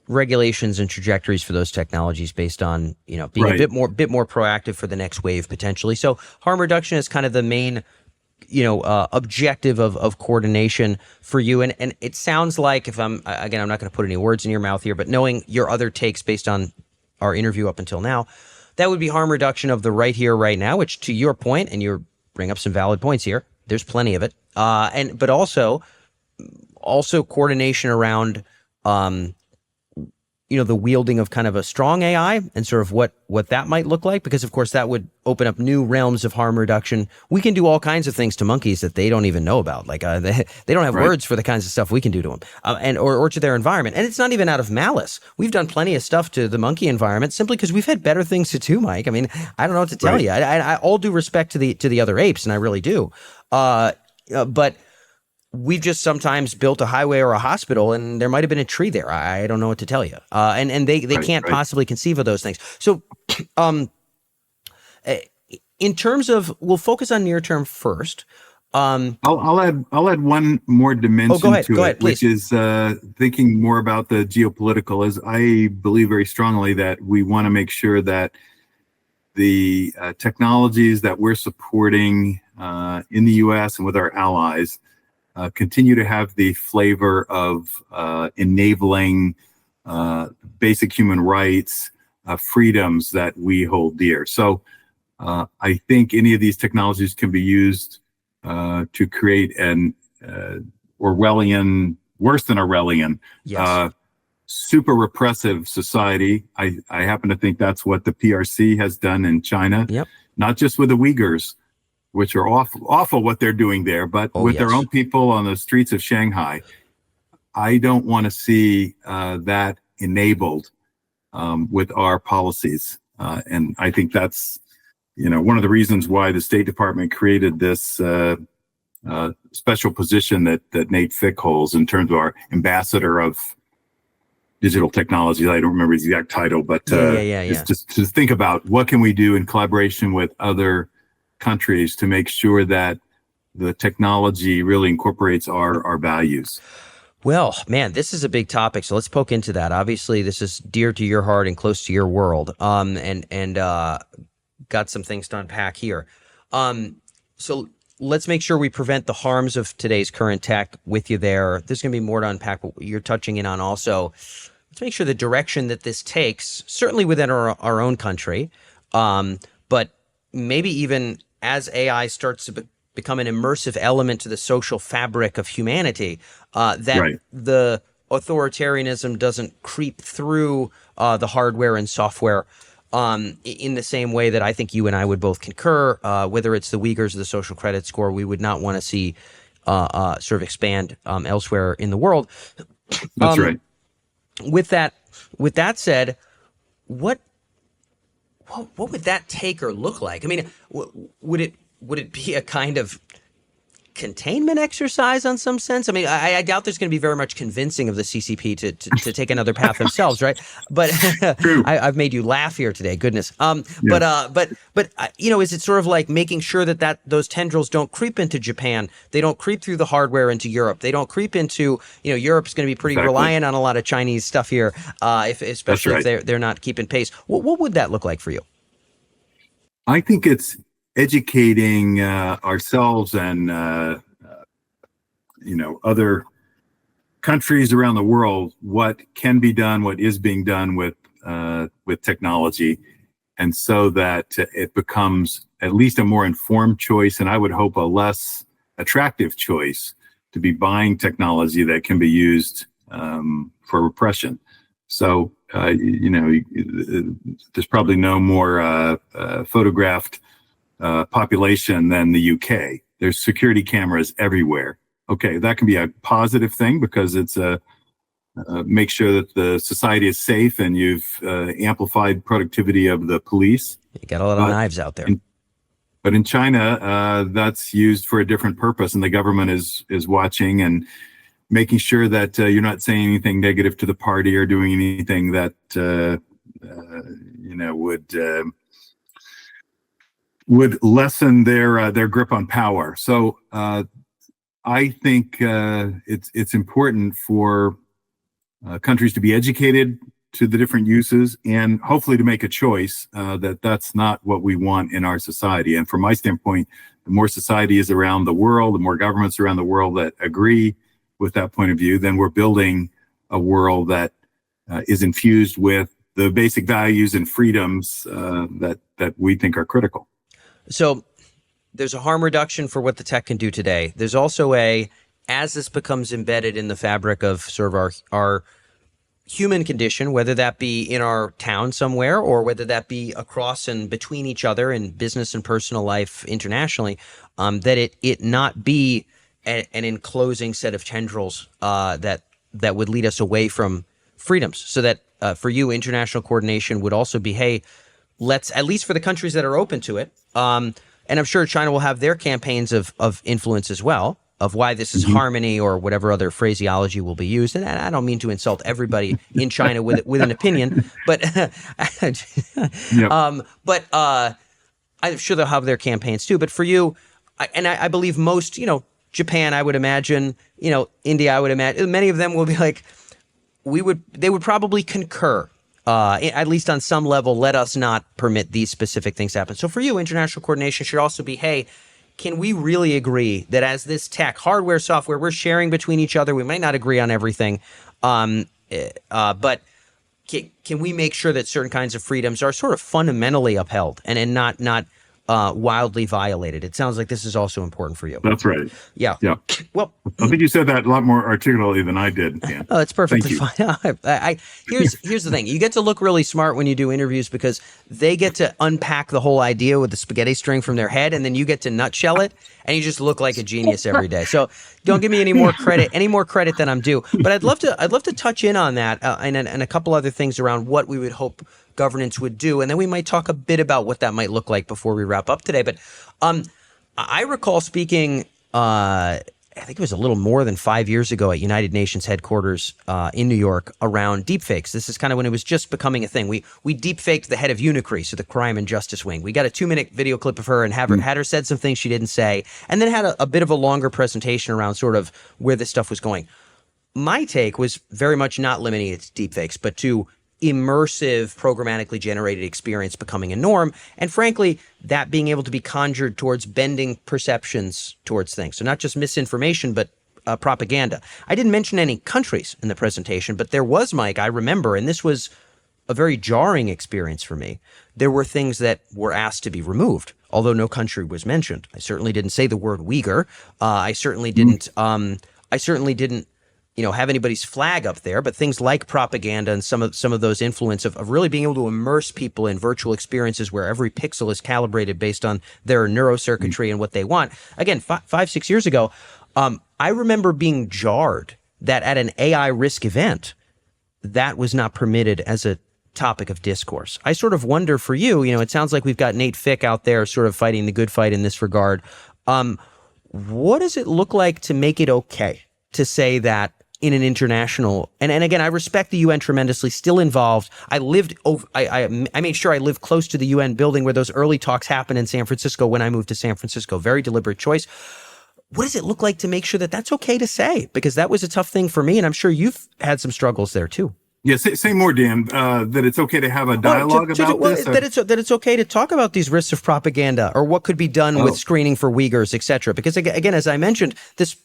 regulations and trajectories for those technologies based on being a bit more proactive for the next wave potentially. So harm reduction is kind of the main objective of coordination for you. And it sounds like, if I'm not going to put any words in your mouth here, but knowing your other takes based on our interview up until now, that would be harm reduction of the right here, right now, which, to your point, and you bring up some valid points here, there's plenty of it. But also coordination around, the wielding of kind of a strong AI and sort of what that might look like, because of course that would open up new realms of harm reduction. We can do all kinds of things to monkeys that they don't even know about. Like they don't have words for the kinds of stuff we can do to them, or to their environment. And it's not even out of malice. We've done plenty of stuff to the monkey environment simply because we've had better things to do, Mike. I mean, I don't know what to tell you. I all due respect to the other apes, and I really do. But we've just sometimes built a highway or a hospital, and there might have been a tree there. I don't know what to tell you. And they can't possibly conceive of those things. So, in terms of, we'll focus on near term first. I'll add one more dimension go ahead, to it, please. which is thinking more about the geopolitical. As I believe very strongly that we want to make sure that the technologies that we're supporting in the U.S. and with our allies continue to have the flavor of enabling basic human rights, freedoms that we hold dear. So I think any of these technologies can be used to create an Orwellian, worse than Orwellian, super repressive society. I happen to think that's what the PRC has done in China, not just with the Uyghurs, which are awful what they're doing there, but with their own people on the streets of Shanghai. I don't want to see that enabled with our policies. And I think that's, one of the reasons why the State Department created this special position that Nate Fick holds in terms of our ambassador of digital technology. I don't remember his exact title, but it's just to think about what can we do in collaboration with other countries to make sure that the technology really incorporates our values. Well, man, this is a big topic, so let's poke into that. Obviously, this is dear to your heart and close to your world, and got some things to unpack here. So let's make sure we prevent the harms of today's current tech with you there. There's going to be more to unpack, but you're touching in on also. Let's make sure the direction that this takes, certainly within our own country, but maybe even as AI starts to become an immersive element to the social fabric of humanity, that the authoritarianism doesn't creep through the hardware and software in the same way that I think you and I would both concur, whether it's the Uyghurs or the social credit score, we would not want to see sort of expand elsewhere in the world. That's right. With that said, what would that take or look like? I mean, would it be a kind of containment exercise on some sense? I mean, I doubt there's going to be very much convincing of the CCP to take another path themselves, right? But I've made you laugh here today, goodness. But is it sort of like making sure that those tendrils don't creep into Japan? They don't creep through the hardware into Europe. They don't creep into, Europe's going to be pretty reliant on a lot of Chinese stuff here, especially if they're not keeping pace. What would that look like for you? I think it's educating ourselves and other countries around the world what can be done, what is being done with technology, and so that it becomes at least a more informed choice, and I would hope a less attractive choice to be buying technology that can be used for repression. So there's probably no more photographed population than the UK. There's security cameras everywhere. Okay, that can be a positive thing because it's make sure that the society is safe and you've amplified productivity of the police. You got a lot of knives out there. But in China, that's used for a different purpose, and the government is watching and making sure that you're not saying anything negative to the party or doing anything that would lessen their grip on power. So I think it's important for countries to be educated to the different uses and hopefully to make a choice that that's not what we want in our society. And from my standpoint, the more society is around the world, the more governments around the world that agree with that point of view, then we're building a world that is infused with the basic values and freedoms that we think are critical. So there's a harm reduction for what the tech can do today. There's also as this becomes embedded in the fabric of sort of our human condition, whether that be in our town somewhere or whether that be across and between each other in business and personal life internationally, that it not be an enclosing set of tendrils that would lead us away from freedoms. So that for you, international coordination would also be, hey, let's, at least for the countries that are open to it, and I'm sure China will have their campaigns of influence as well, of why this is harmony or whatever other phraseology will be used. And I don't mean to insult everybody in China with an opinion, but I'm sure they'll have their campaigns too. But for you, I believe most, Japan, I would imagine, India, I would imagine, many of them will be like, they would probably concur, at least on some level, let us not permit these specific things to happen. So for you, international coordination should also be, hey, can we really agree that as this tech, hardware, software, we're sharing between each other, we might not agree on everything, but can we make sure that certain kinds of freedoms are sort of fundamentally upheld and not wildly violated? It sounds like this is also important for you. That's right. Yeah. Well, I think you said that a lot more articulately than I did, Dan. Oh, that's perfectly fine. Here's the thing. You get to look really smart when you do interviews because they get to unpack the whole idea with the spaghetti string from their head, and then you get to nutshell it, and you just look like a genius every day. So don't give me any more credit than I'm due. But I'd love to touch in on that and a couple other things around what we would hope governance would do, and then we might talk a bit about what that might look like before we wrap up today. But I recall speaking, I think it was a little more than 5 years ago at United Nations headquarters in New York around deepfakes. This is kind of when it was just becoming a thing. We deepfaked the head of UNICRI, so the Crime and Justice Wing. We got a 2-minute video clip of her and had her said some things she didn't say, and then had a bit of a longer presentation around sort of where this stuff was going. My take was very much not limiting it to deepfakes, but to immersive, programmatically generated experience becoming a norm. And frankly, that being able to be conjured towards bending perceptions towards things. So not just misinformation, but propaganda. I didn't mention any countries in the presentation, but there was, Mike, I remember, and this was a very jarring experience for me. There were things that were asked to be removed, although no country was mentioned. I certainly didn't say the word Uyghur. I certainly didn't have anybody's flag up there, but things like propaganda and some of those influence of really being able to immerse people in virtual experiences where every pixel is calibrated based on their neurocircuitry and what they want. Again, 5-6 years ago, I remember being jarred that at an AI risk event, that was not permitted as a topic of discourse. I sort of wonder for you, it sounds like we've got Nate Fick out there sort of fighting the good fight in this regard. what does it look like to make it okay to say that in an international, and again, I respect the UN tremendously, still involved. I made sure I lived close to the UN building where those early talks happened in San Francisco when I moved to San Francisco. Very deliberate choice. What does it look like to make sure that that's okay to say? Because that was a tough thing for me, and I'm sure you've had some struggles there too. Yeah, say more, Dan, that it's okay to have a dialogue about this? That it's okay to talk about these risks of propaganda or what could be done with screening for Uyghurs, et cetera. Because again, as I mentioned, this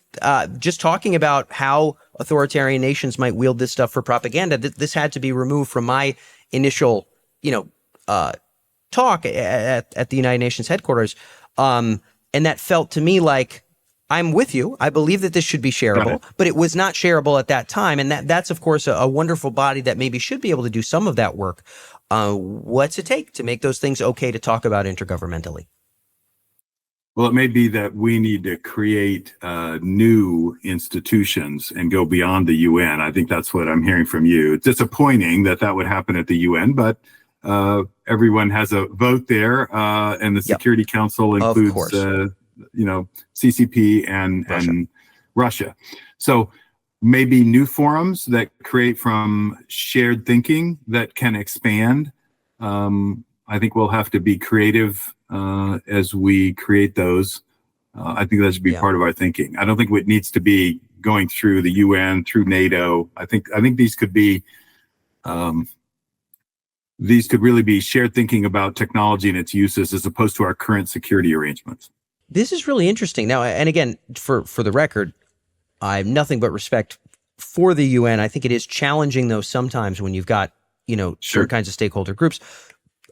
just talking about how authoritarian nations might wield this stuff for propaganda, this had to be removed from my initial, talk at the United Nations headquarters. And that felt to me like, I'm with you. I believe that this should be shareable, but it was not shareable at that time. And that's of course, a wonderful body that maybe should be able to do some of that work. What's it take to make those things okay to talk about intergovernmentally? Well, it may be that we need to create new institutions and go beyond the UN. I think that's what I'm hearing from you. It's disappointing that would happen at the UN, but everyone has a vote there, and the Security Council includes CCP and Russia. So maybe new forums that create from shared thinking that can expand. I think we'll have to be creative as we create those. I think that should be part of our thinking. I don't think it needs to be going through the UN, through NATO. I think these could be these could really be shared thinking about technology and its uses as opposed to our current security arrangements. This is really interesting. Now, and again, for the record, I have nothing but respect for the UN. I think it is challenging, though, sometimes when you've got, certain kinds of stakeholder groups.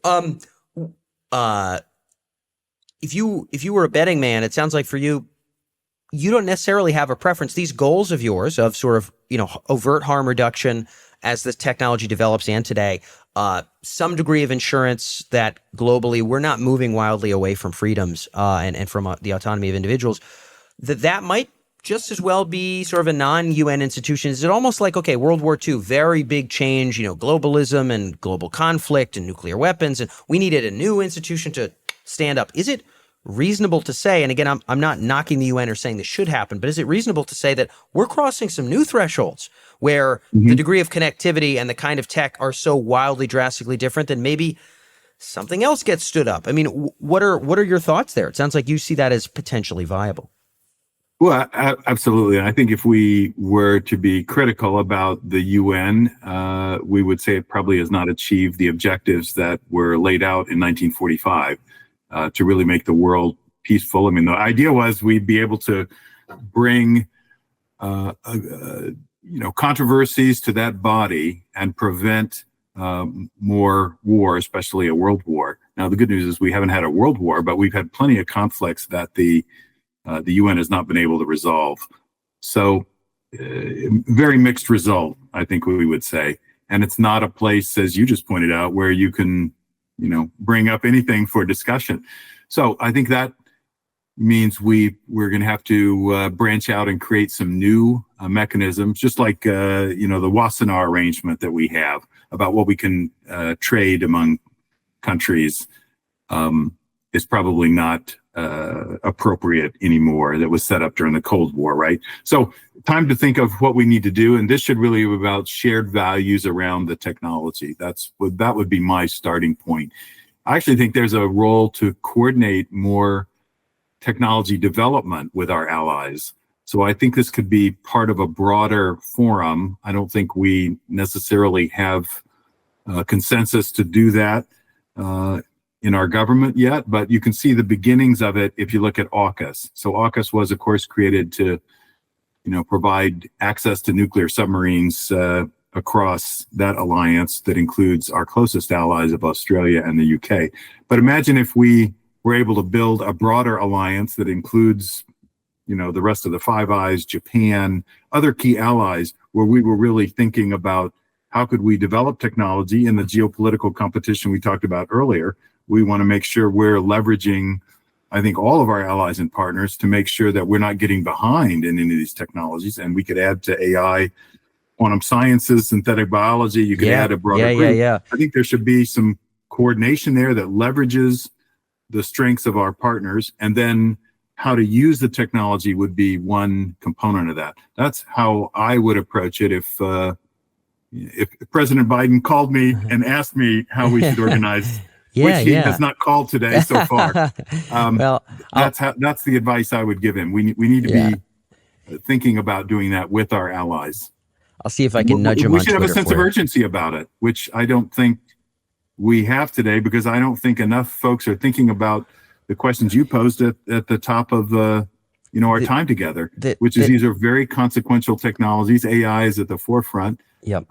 If you were a betting man, it sounds like for you, you don't necessarily have a preference. These goals of yours of sort of, overt harm reduction as the technology develops and today, some degree of insurance that globally we're not moving wildly away from freedoms and from the autonomy of individuals, that might just as well be sort of a non-UN institution. Is it almost like, okay, World War II, very big change, globalism and global conflict and nuclear weapons, and we needed a new institution to stand up. Is it reasonable to say, and again, I'm not knocking the UN or saying this should happen, but is it reasonable to say that we're crossing some new thresholds where the degree of connectivity and the kind of tech are so wildly, drastically different that maybe something else gets stood up? I mean, what are your thoughts there? It sounds like you see that as potentially viable. Well, absolutely. I think if we were to be critical about the UN, we would say it probably has not achieved the objectives that were laid out in 1945 to really make the world peaceful. I mean, the idea was we'd be able to bring controversies to that body and prevent more war, especially a world war. Now, the good news is we haven't had a world war, but we've had plenty of conflicts that the UN has not been able to resolve. So very mixed result, I think we would say. And it's not a place, as you just pointed out, where you can, bring up anything for discussion. So I think that means we're going to have to branch out and create some new mechanisms, just like, the Wassenaar arrangement that we have about what we can trade among countries is probably not appropriate anymore. That was set up during the Cold War, right? So time to think of what we need to do. And this should really be about shared values around the technology. That would be my starting point. I actually think there's a role to coordinate more technology development with our allies. So I think this could be part of a broader forum. I don't think we necessarily have consensus to do that in our government yet, but you can see the beginnings of it if you look at AUKUS. So AUKUS was, of course, created to, provide access to nuclear submarines across that alliance that includes our closest allies of Australia and the UK. But imagine if we were able to build a broader alliance that includes, the rest of the Five Eyes, Japan, other key allies, where we were really thinking about how could we develop technology in the geopolitical competition we talked about earlier. We want to make sure we're leveraging, I think, all of our allies and partners to make sure that we're not getting behind in any of these technologies. And we could add to AI, quantum sciences, synthetic biology. You could add a broader group. I think there should be some coordination there that leverages the strengths of our partners. And then how to use the technology would be one component of that. That's how I would approach it if President Biden called me and asked me how we should organize, which he has not called today so far. Well, that's the advice I would give him. We need to be thinking about doing that with our allies. I'll see if I can nudge him on Twitter. We should have a sense of urgency about it, which I don't think we have today, because I don't think enough folks are thinking about the questions you posed at the top of our time together, which is these are very consequential technologies. AI is at the forefront. Yep.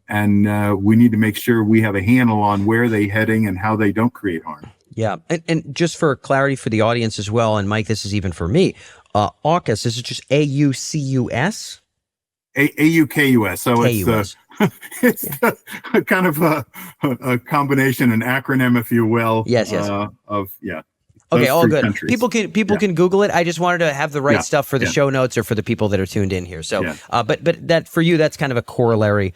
And we need to make sure we have a handle on where they're heading and how they don't create harm. Yeah. And just for clarity for the audience as well, and Mike, this is even for me, AUKUS, is it just AUCUS? AUKUS. So KUS. It's a kind of a combination, an acronym, if you will. Yes. Okay, all good. Countries. People can Google it. I just wanted to have the right stuff for the show notes or for the people that are tuned in here. So, but that for you, that's kind of a corollary.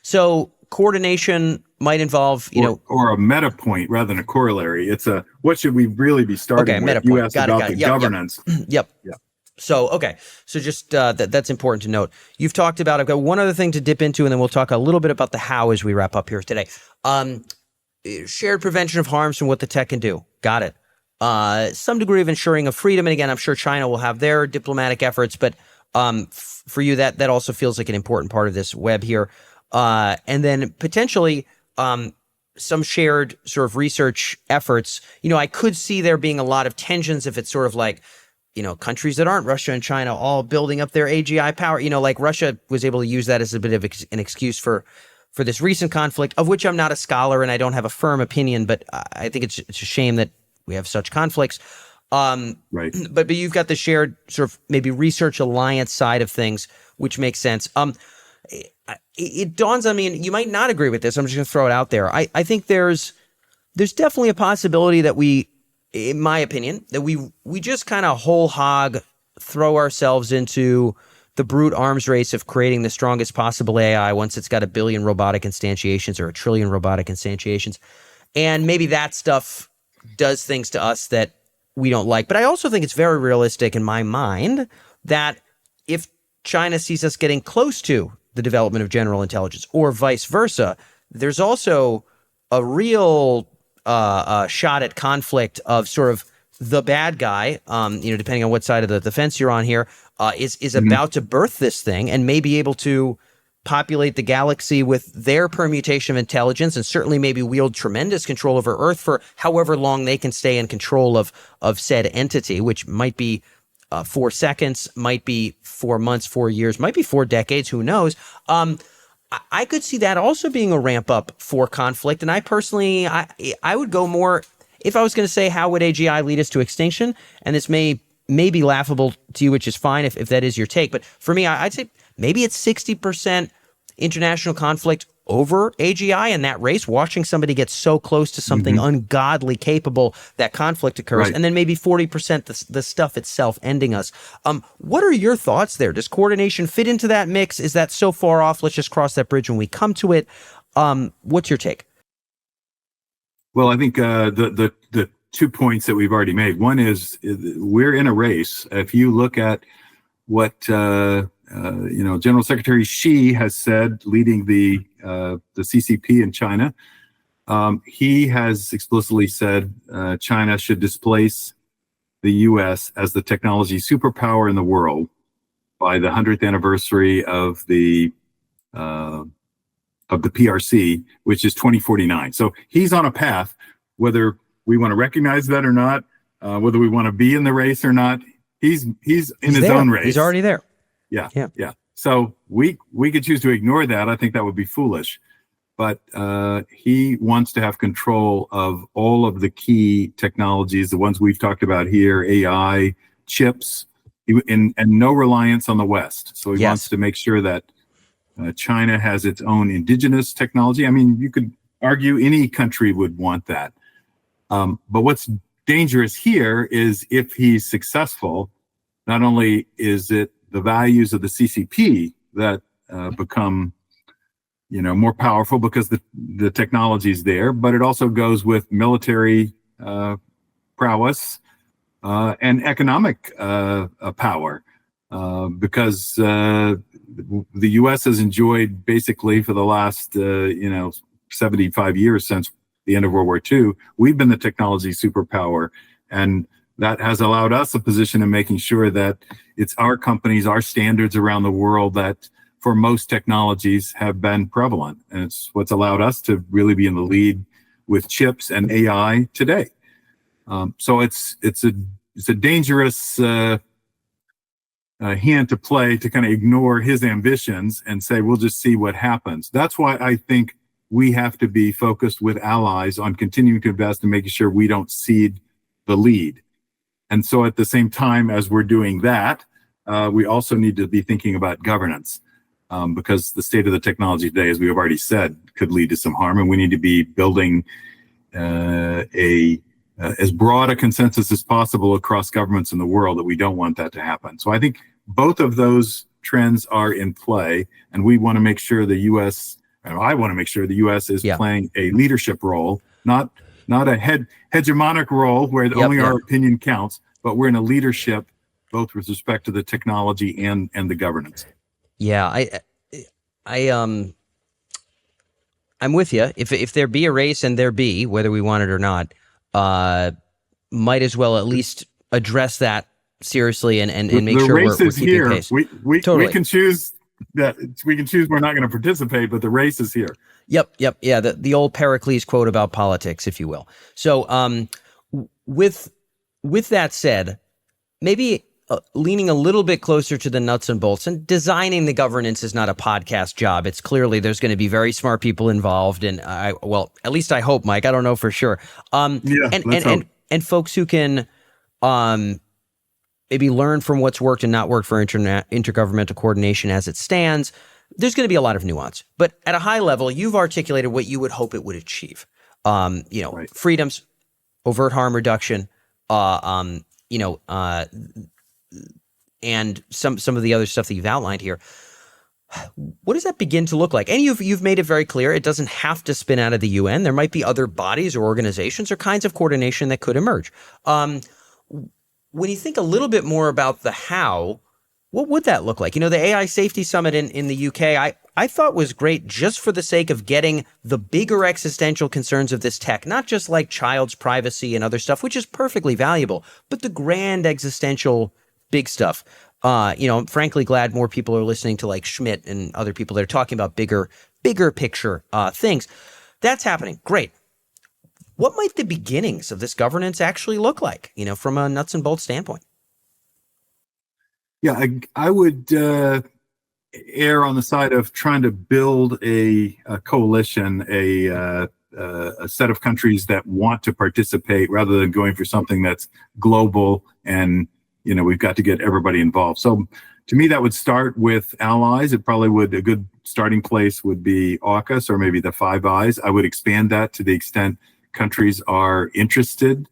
So coordination might involve, or a meta point rather than a corollary. It's what should we really be starting with? Meta point. You asked about the governance. Yep. So, so just that's important to note. You've talked about, I've got one other thing to dip into, and then we'll talk a little bit about the how as we wrap up here today. Shared prevention of harms and what the tech can do. Got it. Some degree of ensuring of freedom. And again, I'm sure China will have their diplomatic efforts, but for you, that also feels like an important part of this web here. And then potentially some shared sort of research efforts. I could see there being a lot of tensions if it's sort of like, countries that aren't Russia and China all building up their AGI power. Like Russia was able to use that as a bit of an excuse for this recent conflict, of which I'm not a scholar and I don't have a firm opinion, but I think it's a shame that we have such conflicts. Right. But you've got the shared sort of maybe research alliance side of things, which makes sense. It dawns on me, and you might not agree with this, I'm just going to throw it out there. I think there's definitely a possibility that we, in my opinion, that we just kind of whole hog throw ourselves into the brute arms race of creating the strongest possible AI once it's got 1 billion robotic instantiations or 1 trillion robotic instantiations. And maybe that stuff does things to us that we don't like. But I also think it's very realistic in my mind that if China sees us getting close to the development of general intelligence or vice versa, there's also a real shot at conflict of sort of the bad guy, depending on what side of the fence you're on here, is about to birth this thing and may be able to populate the galaxy with their permutation of intelligence, and certainly maybe wield tremendous control over Earth for however long they can stay in control of said entity, which might be 4 seconds, might be 4 months, 4 years, might be 4 decades, who knows. I could see that also being a ramp up for conflict. And I personally, I would go more, if I was going to say, how would AGI lead us to extinction? And this may be laughable to you, which is fine if that is your take. But for me, I'd say maybe it's 60% international conflict over AGI in that race, watching somebody get so close to something ungodly capable that conflict occurs. Right. And then maybe 40% the stuff itself ending us. What are your thoughts there? Does coordination fit into that mix? Is that so far off? Let's just cross that bridge when we come to it. What's your take? Well, I think the 2 points that we've already made. One is we're in a race. If you look at what General Secretary Xi has said, leading the CCP in China, he has explicitly said China should displace the U.S. as the technology superpower in the world by the 100th anniversary of the PRC, which is 2049. So he's on a path, whether we want to recognize that or not, whether we want to be in the race or not. He's in his own race. He's already there. Yeah. So we could choose to ignore that. I think that would be foolish. But he wants to have control of all of the key technologies, the ones we've talked about here, AI, chips, and no reliance on the West. So he wants to make sure that China has its own indigenous technology. I mean, you could argue any country would want that. But what's dangerous here is if he's successful, not only is it the values of the CCP that become, more powerful because the technology is there, but it also goes with military prowess, and economic power, because the U.S. has enjoyed basically for the last 75 years since the end of World War II, we've been the technology superpower, and that has allowed us a position in making sure that it's our companies, our standards around the world that for most technologies have been prevalent. And it's what's allowed us to really be in the lead with chips and AI today. So it's a dangerous hand to play to kind of ignore his ambitions and say, we'll just see what happens. That's why I think we have to be focused with allies on continuing to invest and making sure we don't cede the lead. And so at the same time as we're doing that, we also need to be thinking about governance, because the state of the technology today, as we have already said, could lead to some harm. And we need to be building as broad a consensus as possible across governments in the world that we don't want that to happen. So I think both of those trends are in play, and we want to make sure the U.S., and I want to make sure the U.S. is playing a leadership role, not a hegemonic role where only our opinion counts, but we're in a leadership both with respect to the technology and the governance. Yeah, I'm with you. If there be a race, and there be, whether we want it or not, might as well at least address that seriously and make sure we're keeping pace. We can choose that. We can choose we're not going to participate, but the race is here. Yep. Yeah, the old Pericles quote about politics, if you will. So with that said, maybe leaning a little bit closer to the nuts and bolts, and designing the governance is not a podcast job. It's clearly there's going to be very smart people involved, and at least I hope, Mike. I don't know for sure. And folks who can maybe learn from what's worked and not worked for intergovernmental coordination as it stands. There's going to be a lot of nuance, but at a high level, you've articulated what you would hope it would achieve. Right. Freedoms, overt harm reduction, and some of the other stuff that you've outlined here. What does that begin to look like? And you've made it very clear it doesn't have to spin out of the UN. There might be other bodies or organizations or kinds of coordination that could emerge. When you think a little bit more about the how, what would that look like? The AI Safety Summit in the UK, I thought was great just for the sake of getting the bigger existential concerns of this tech, not just like child's privacy and other stuff, which is perfectly valuable, but the grand existential big stuff. I'm frankly glad more people are listening to like Schmidt and other people that are talking about bigger picture things. That's happening. Great. What might the beginnings of this governance actually look like, from a nuts and bolts standpoint? Yeah, I would err on the side of trying to build a coalition, a set of countries that want to participate rather than going for something that's global and, we've got to get everybody involved. So to me, that would start with allies. It probably would, a good starting place would be AUKUS or maybe the Five Eyes. I would expand that to the extent countries are interested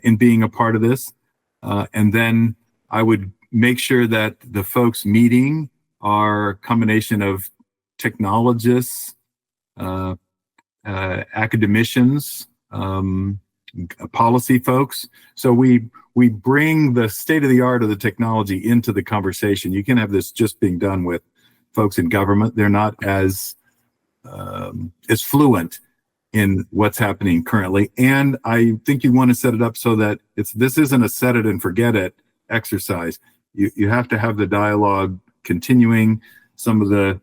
in being a part of this. And then I would make sure that the folks meeting are a combination of technologists, academicians, policy folks. So we bring the state of the art of the technology into the conversation. You can have this just being done with folks in government. They're not as fluent in what's happening currently. And I think you want to set it up so that this isn't a set it and forget it exercise. You have to have the dialogue continuing. Some of the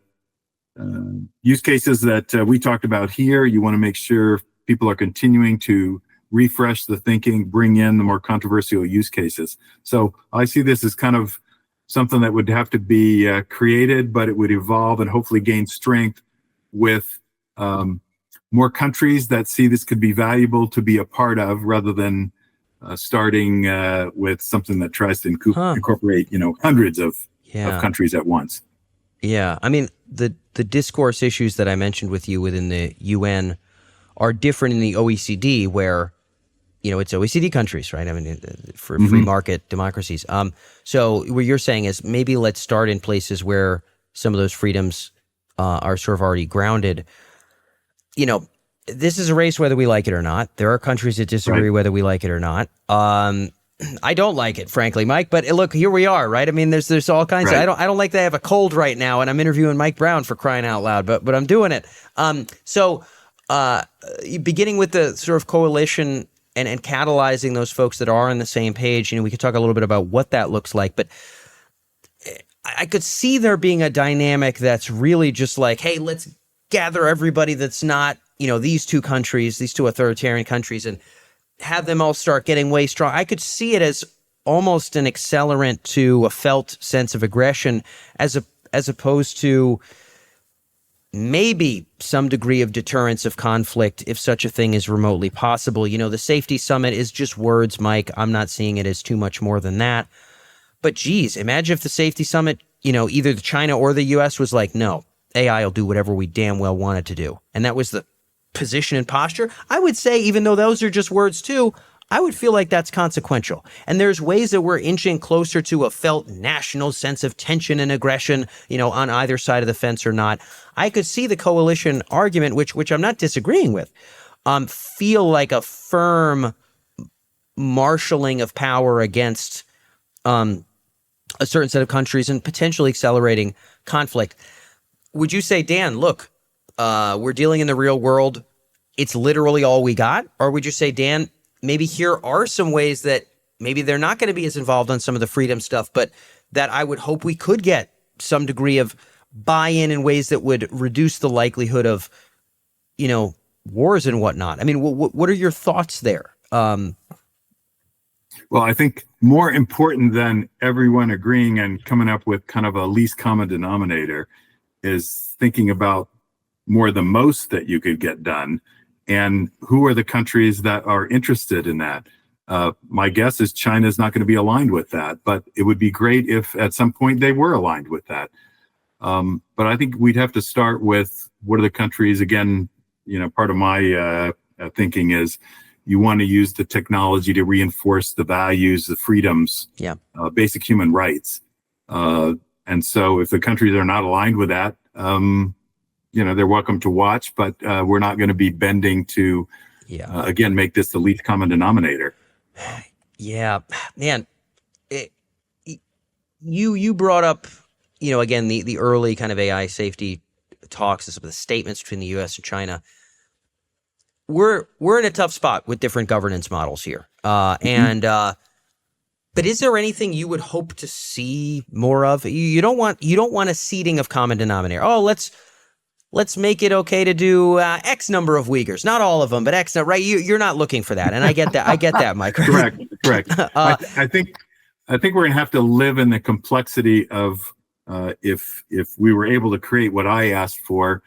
use cases that we talked about here, you want to make sure people are continuing to refresh the thinking, bring in the more controversial use cases. So I see this as kind of something that would have to be created, but it would evolve and hopefully gain strength with more countries that see this could be valuable to be a part of, rather than starting with something that tries to incorporate, hundreds of countries at once. Yeah, I mean, the discourse issues that I mentioned with you within the UN are different in the OECD, where it's OECD countries, right? I mean, for free market democracies. So what you're saying is maybe let's start in places where some of those freedoms are sort of already grounded. This is a race whether we like it or not. There are countries that disagree whether we like it or not. I don't like it, frankly, Mike. But look, here we are, right? I mean, there's all kinds Right. of. I don't like that I have a cold right now, and I'm interviewing Mike Brown for crying out loud. But I'm doing it. So beginning with the sort of coalition and catalyzing those folks that are on the same page. We could talk a little bit about what that looks like, but I could see there being a dynamic that's really just like, hey, let's gather everybody that's not, these two authoritarian countries, and have them all start getting way strong. I could see it as almost an accelerant to a felt sense of aggression, as opposed to maybe some degree of deterrence of conflict, if such a thing is remotely possible. The safety summit is just words, Mike. I'm not seeing it as too much more than that. But geez, imagine if the safety summit, either China or the US was like, no, AI will do whatever we damn well want it to do. And that was the position and posture. I would say, even though those are just words too, I would feel like that's consequential. And there's ways that we're inching closer to a felt national sense of tension and aggression, on either side of the fence or not. I could see the coalition argument, which I'm not disagreeing with, feel like a firm marshaling of power against a certain set of countries and potentially accelerating conflict. Would you say, Dan, look, we're dealing in the real world, it's literally all we got? Or would you say, Dan, maybe here are some ways that maybe they're not going to be as involved on some of the freedom stuff, but that I would hope we could get some degree of buy-in in ways that would reduce the likelihood of, wars and whatnot? I mean, what are your thoughts there? Well, I think more important than everyone agreeing and coming up with kind of a least common denominator is thinking about more the most that you could get done, and who are the countries that are interested in that. My guess is China is not going to be aligned with that, but it would be great if at some point they were aligned with that. But I think we'd have to start with what are the countries. Again, part of my thinking is you want to use the technology to reinforce the values, the freedoms, basic human rights. And so if the countries are not aligned with that, they're welcome to watch, but we're not going to be bending to, again, make this the least common denominator. Yeah, man, you brought up, again, the early kind of AI safety talks and some of the statements between the U.S. and China. We're in a tough spot with different governance models here, but is there anything you would hope to see more of? You don't want a seeding of common denominator. Oh, let's make it okay to do X number of Uyghurs, not all of them, but X. Right? You're not looking for that, and I get that. I get that, Mike. Correct. I think we're going to have to live in the complexity of if we were able to create what I asked for,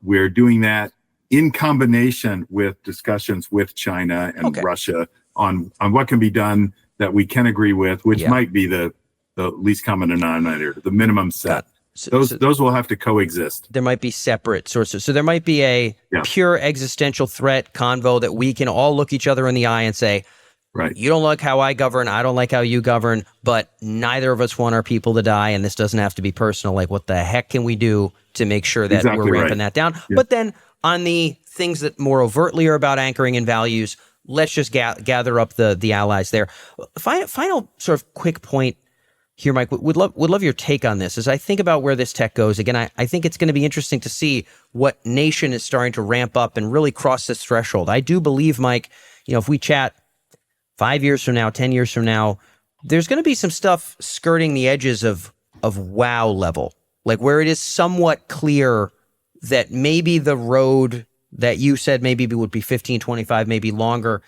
we're doing that in combination with discussions with China and Russia on what can be done that we can agree with, which might be the least common denominator, the minimum set. Those will have to coexist. There might be separate sources. So there might be a pure existential threat convo that we can all look each other in the eye and say, right, you don't like how I govern, I don't like how you govern, but neither of us want our people to die, and this doesn't have to be personal. Like, what the heck can we do to make sure that we're ramping that down? Yeah. But then on the things that more overtly are about anchoring in values, let's just gather up the allies there. Final sort of quick point here, Mike, would love your take on this. As I think about where this tech goes, again, I think it's going to be interesting to see what nation is starting to ramp up and really cross this threshold. I do believe, Mike, if we chat 5 years from now, 10 years from now, there's going to be some stuff skirting the edges of wow level, like where it is somewhat clear that maybe the road that you said maybe would be 15, 25, maybe longer,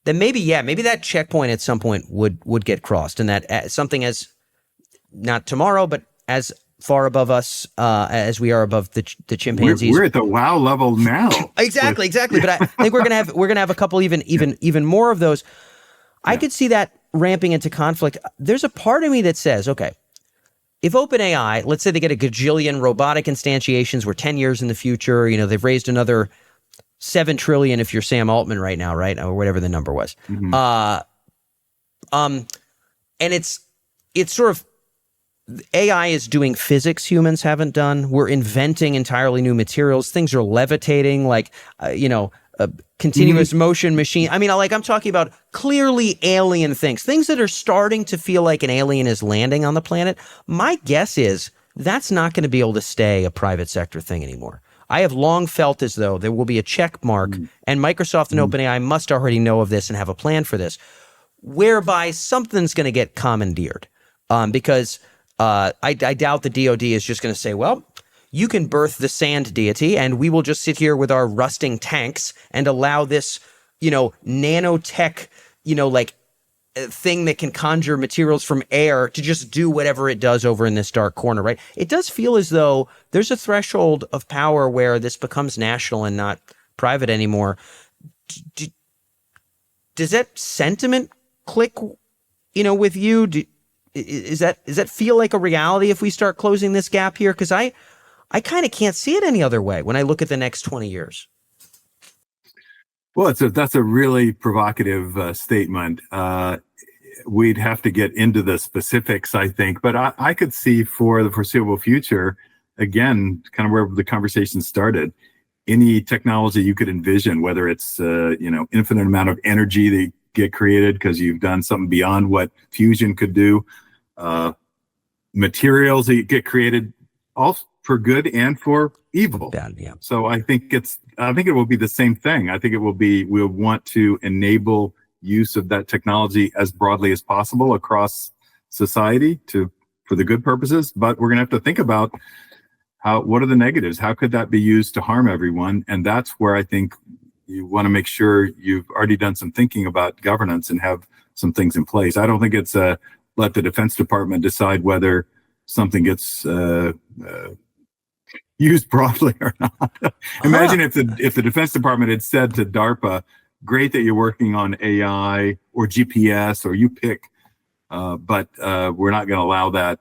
then maybe that checkpoint at some point would get crossed, and that something as not tomorrow, but as far above us as we are above the chimpanzees. We're at the wow level now. Exactly. But I think we're gonna have a couple even more of those. I could see that ramping into conflict. There's a part of me that says, okay, if OpenAI, let's say they get a gajillion robotic instantiations, we're 10 years in the future, they've raised another 7 trillion if you're Sam Altman right now, right? Or whatever the number was. Mm-hmm. And it's sort of, AI is doing physics humans haven't done. We're inventing entirely new materials. Things are levitating, like, continuous motion machine. I mean, I'm talking about clearly alien things that are starting to feel like an alien is landing on the planet. My guess is that's not going to be able to stay a private sector thing anymore. I have long felt as though there will be a check mark, and Microsoft and OpenAI must already know of this and have a plan for this, whereby something's going to get commandeered. Because I doubt the DoD is just going to say, well, you can birth the sand deity, and we will just sit here with our rusting tanks and allow this, nanotech, thing that can conjure materials from air to just do whatever it does over in this dark corner, right? It does feel as though there's a threshold of power where this becomes national and not private anymore. Does that sentiment click, with you? Does that feel like a reality if we start closing this gap here? Because I kind of can't see it any other way when I look at the next 20 years. Well, that's a really provocative statement. We'd have to get into the specifics, I think, but I could see for the foreseeable future, again, kind of where the conversation started, any technology you could envision, whether it's infinite amount of energy that get created because you've done something beyond what fusion could do, materials that get created, all for good and for evil. Bad, yeah. So I think it will be the same thing. I think we'll want to enable use of that technology as broadly as possible across society for the good purposes. But we're going to have to think about what are the negatives? How could that be used to harm everyone? And that's where I think you want to make sure you've already done some thinking about governance and have some things in place. I don't think it's let the Defense Department decide whether something gets used broadly or not. Imagine if the Defense Department had said to DARPA, great that you're working on AI or GPS or you pick, but we're not going to allow that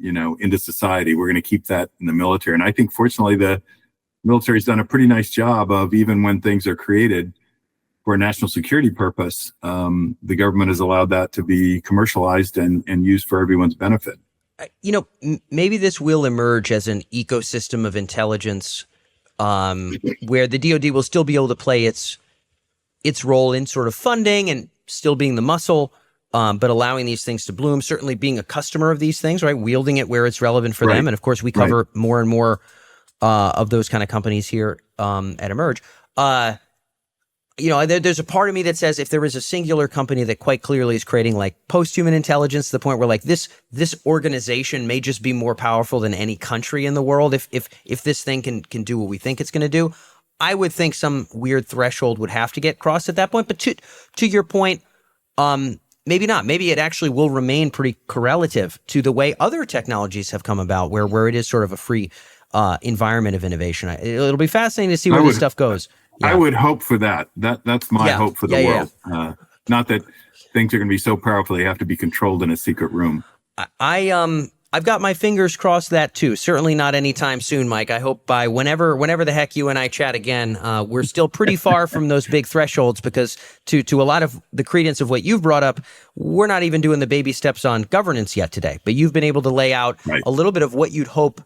into society. We're going to keep that in the military. And I think fortunately the military's done a pretty nice job of, even when things are created for a national security purpose, the government has allowed that to be commercialized and used for everyone's benefit. Maybe this will emerge as an ecosystem of intelligence where the DoD will still be able to play its role in sort of funding and still being the muscle, but allowing these things to bloom, certainly being a customer of these things, right? Wielding it where it's relevant for them. And of course, we cover more and more of those kind of companies here at Emerge. There's a part of me that says if there is a singular company that quite clearly is creating like posthuman intelligence to the point where like this organization may just be more powerful than any country in the world, if this thing can do what we think it's going to do, I would think some weird threshold would have to get crossed at that point. But to your point, maybe not. Maybe it actually will remain pretty correlative to the way other technologies have come about, where it is sort of a free environment of innovation. It'll be fascinating to see where this stuff goes. Yeah. I would hope for that. That's my hope for the world. Yeah. Not that things are going to be so powerful they have to be controlled in a secret room. I've got my fingers crossed that too. Certainly not anytime soon, Mike. I hope by whenever the heck you and I chat again, we're still pretty far from those big thresholds, because to a lot of the credence of what you've brought up, we're not even doing the baby steps on governance yet today. But you've been able to lay out a little bit of what you'd hope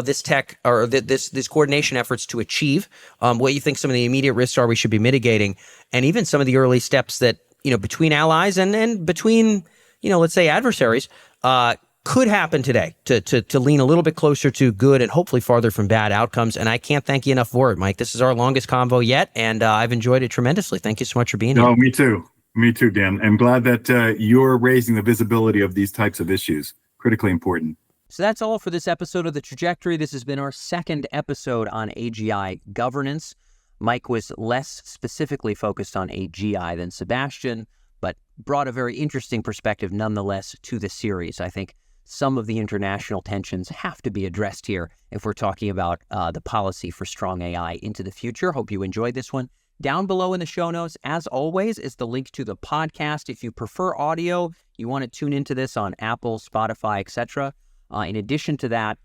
this tech or this coordination efforts to achieve, what you think some of the immediate risks are we should be mitigating, and even some of the early steps that, between allies and between, let's say adversaries, could happen today to lean a little bit closer to good and hopefully farther from bad outcomes. And I can't thank you enough for it, Mike. This is our longest convo yet, and I've enjoyed it tremendously. Thank you so much for being here. No, me too. Me too, Dan. I'm glad that you're raising the visibility of these types of issues. Critically important. So that's all for this episode of The Trajectory. This has been our second episode on AGI governance. Mike was less specifically focused on AGI than Sebastian, but brought a very interesting perspective nonetheless to the series. I think some of the international tensions have to be addressed here if we're talking about the policy for strong AI into the future. Hope you enjoyed this one. Down below in the show notes, as always, is the link to the podcast. If you prefer audio, you want to tune into this on Apple, Spotify, etc. In addition to that,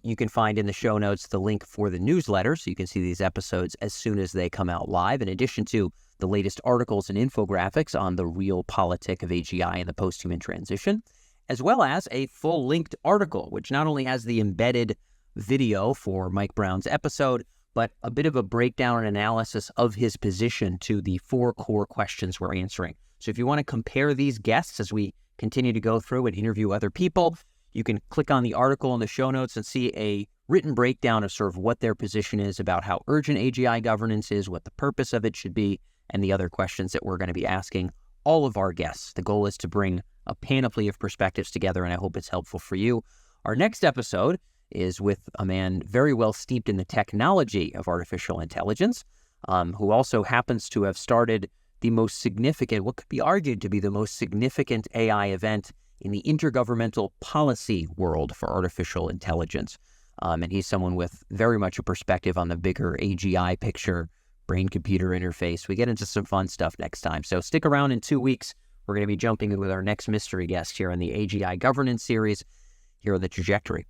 you can find in the show notes the link for the newsletter, so you can see these episodes as soon as they come out live, in addition to the latest articles and infographics on the real politic of AGI and the post-human transition, as well as a full linked article, which not only has the embedded video for Mike Brown's episode, but a bit of a breakdown and analysis of his position to the 4 core questions we're answering. So if you want to compare these guests as we continue to go through and interview other people, you can click on the article in the show notes and see a written breakdown of sort of what their position is about how urgent AGI governance is, what the purpose of it should be, and the other questions that we're going to be asking all of our guests. The goal is to bring a panoply of perspectives together, and I hope it's helpful for you. Our next episode is with a man very well steeped in the technology of artificial intelligence, who also happens to have started the most significant, what could be argued to be the most significant AI event in the intergovernmental policy world for artificial intelligence. And he's someone with very much a perspective on the bigger AGI picture, brain-computer interface. We get into some fun stuff next time. So stick around in 2 weeks. We're going to be jumping in with our next mystery guest here on the AGI Governance series here on The Trajectory.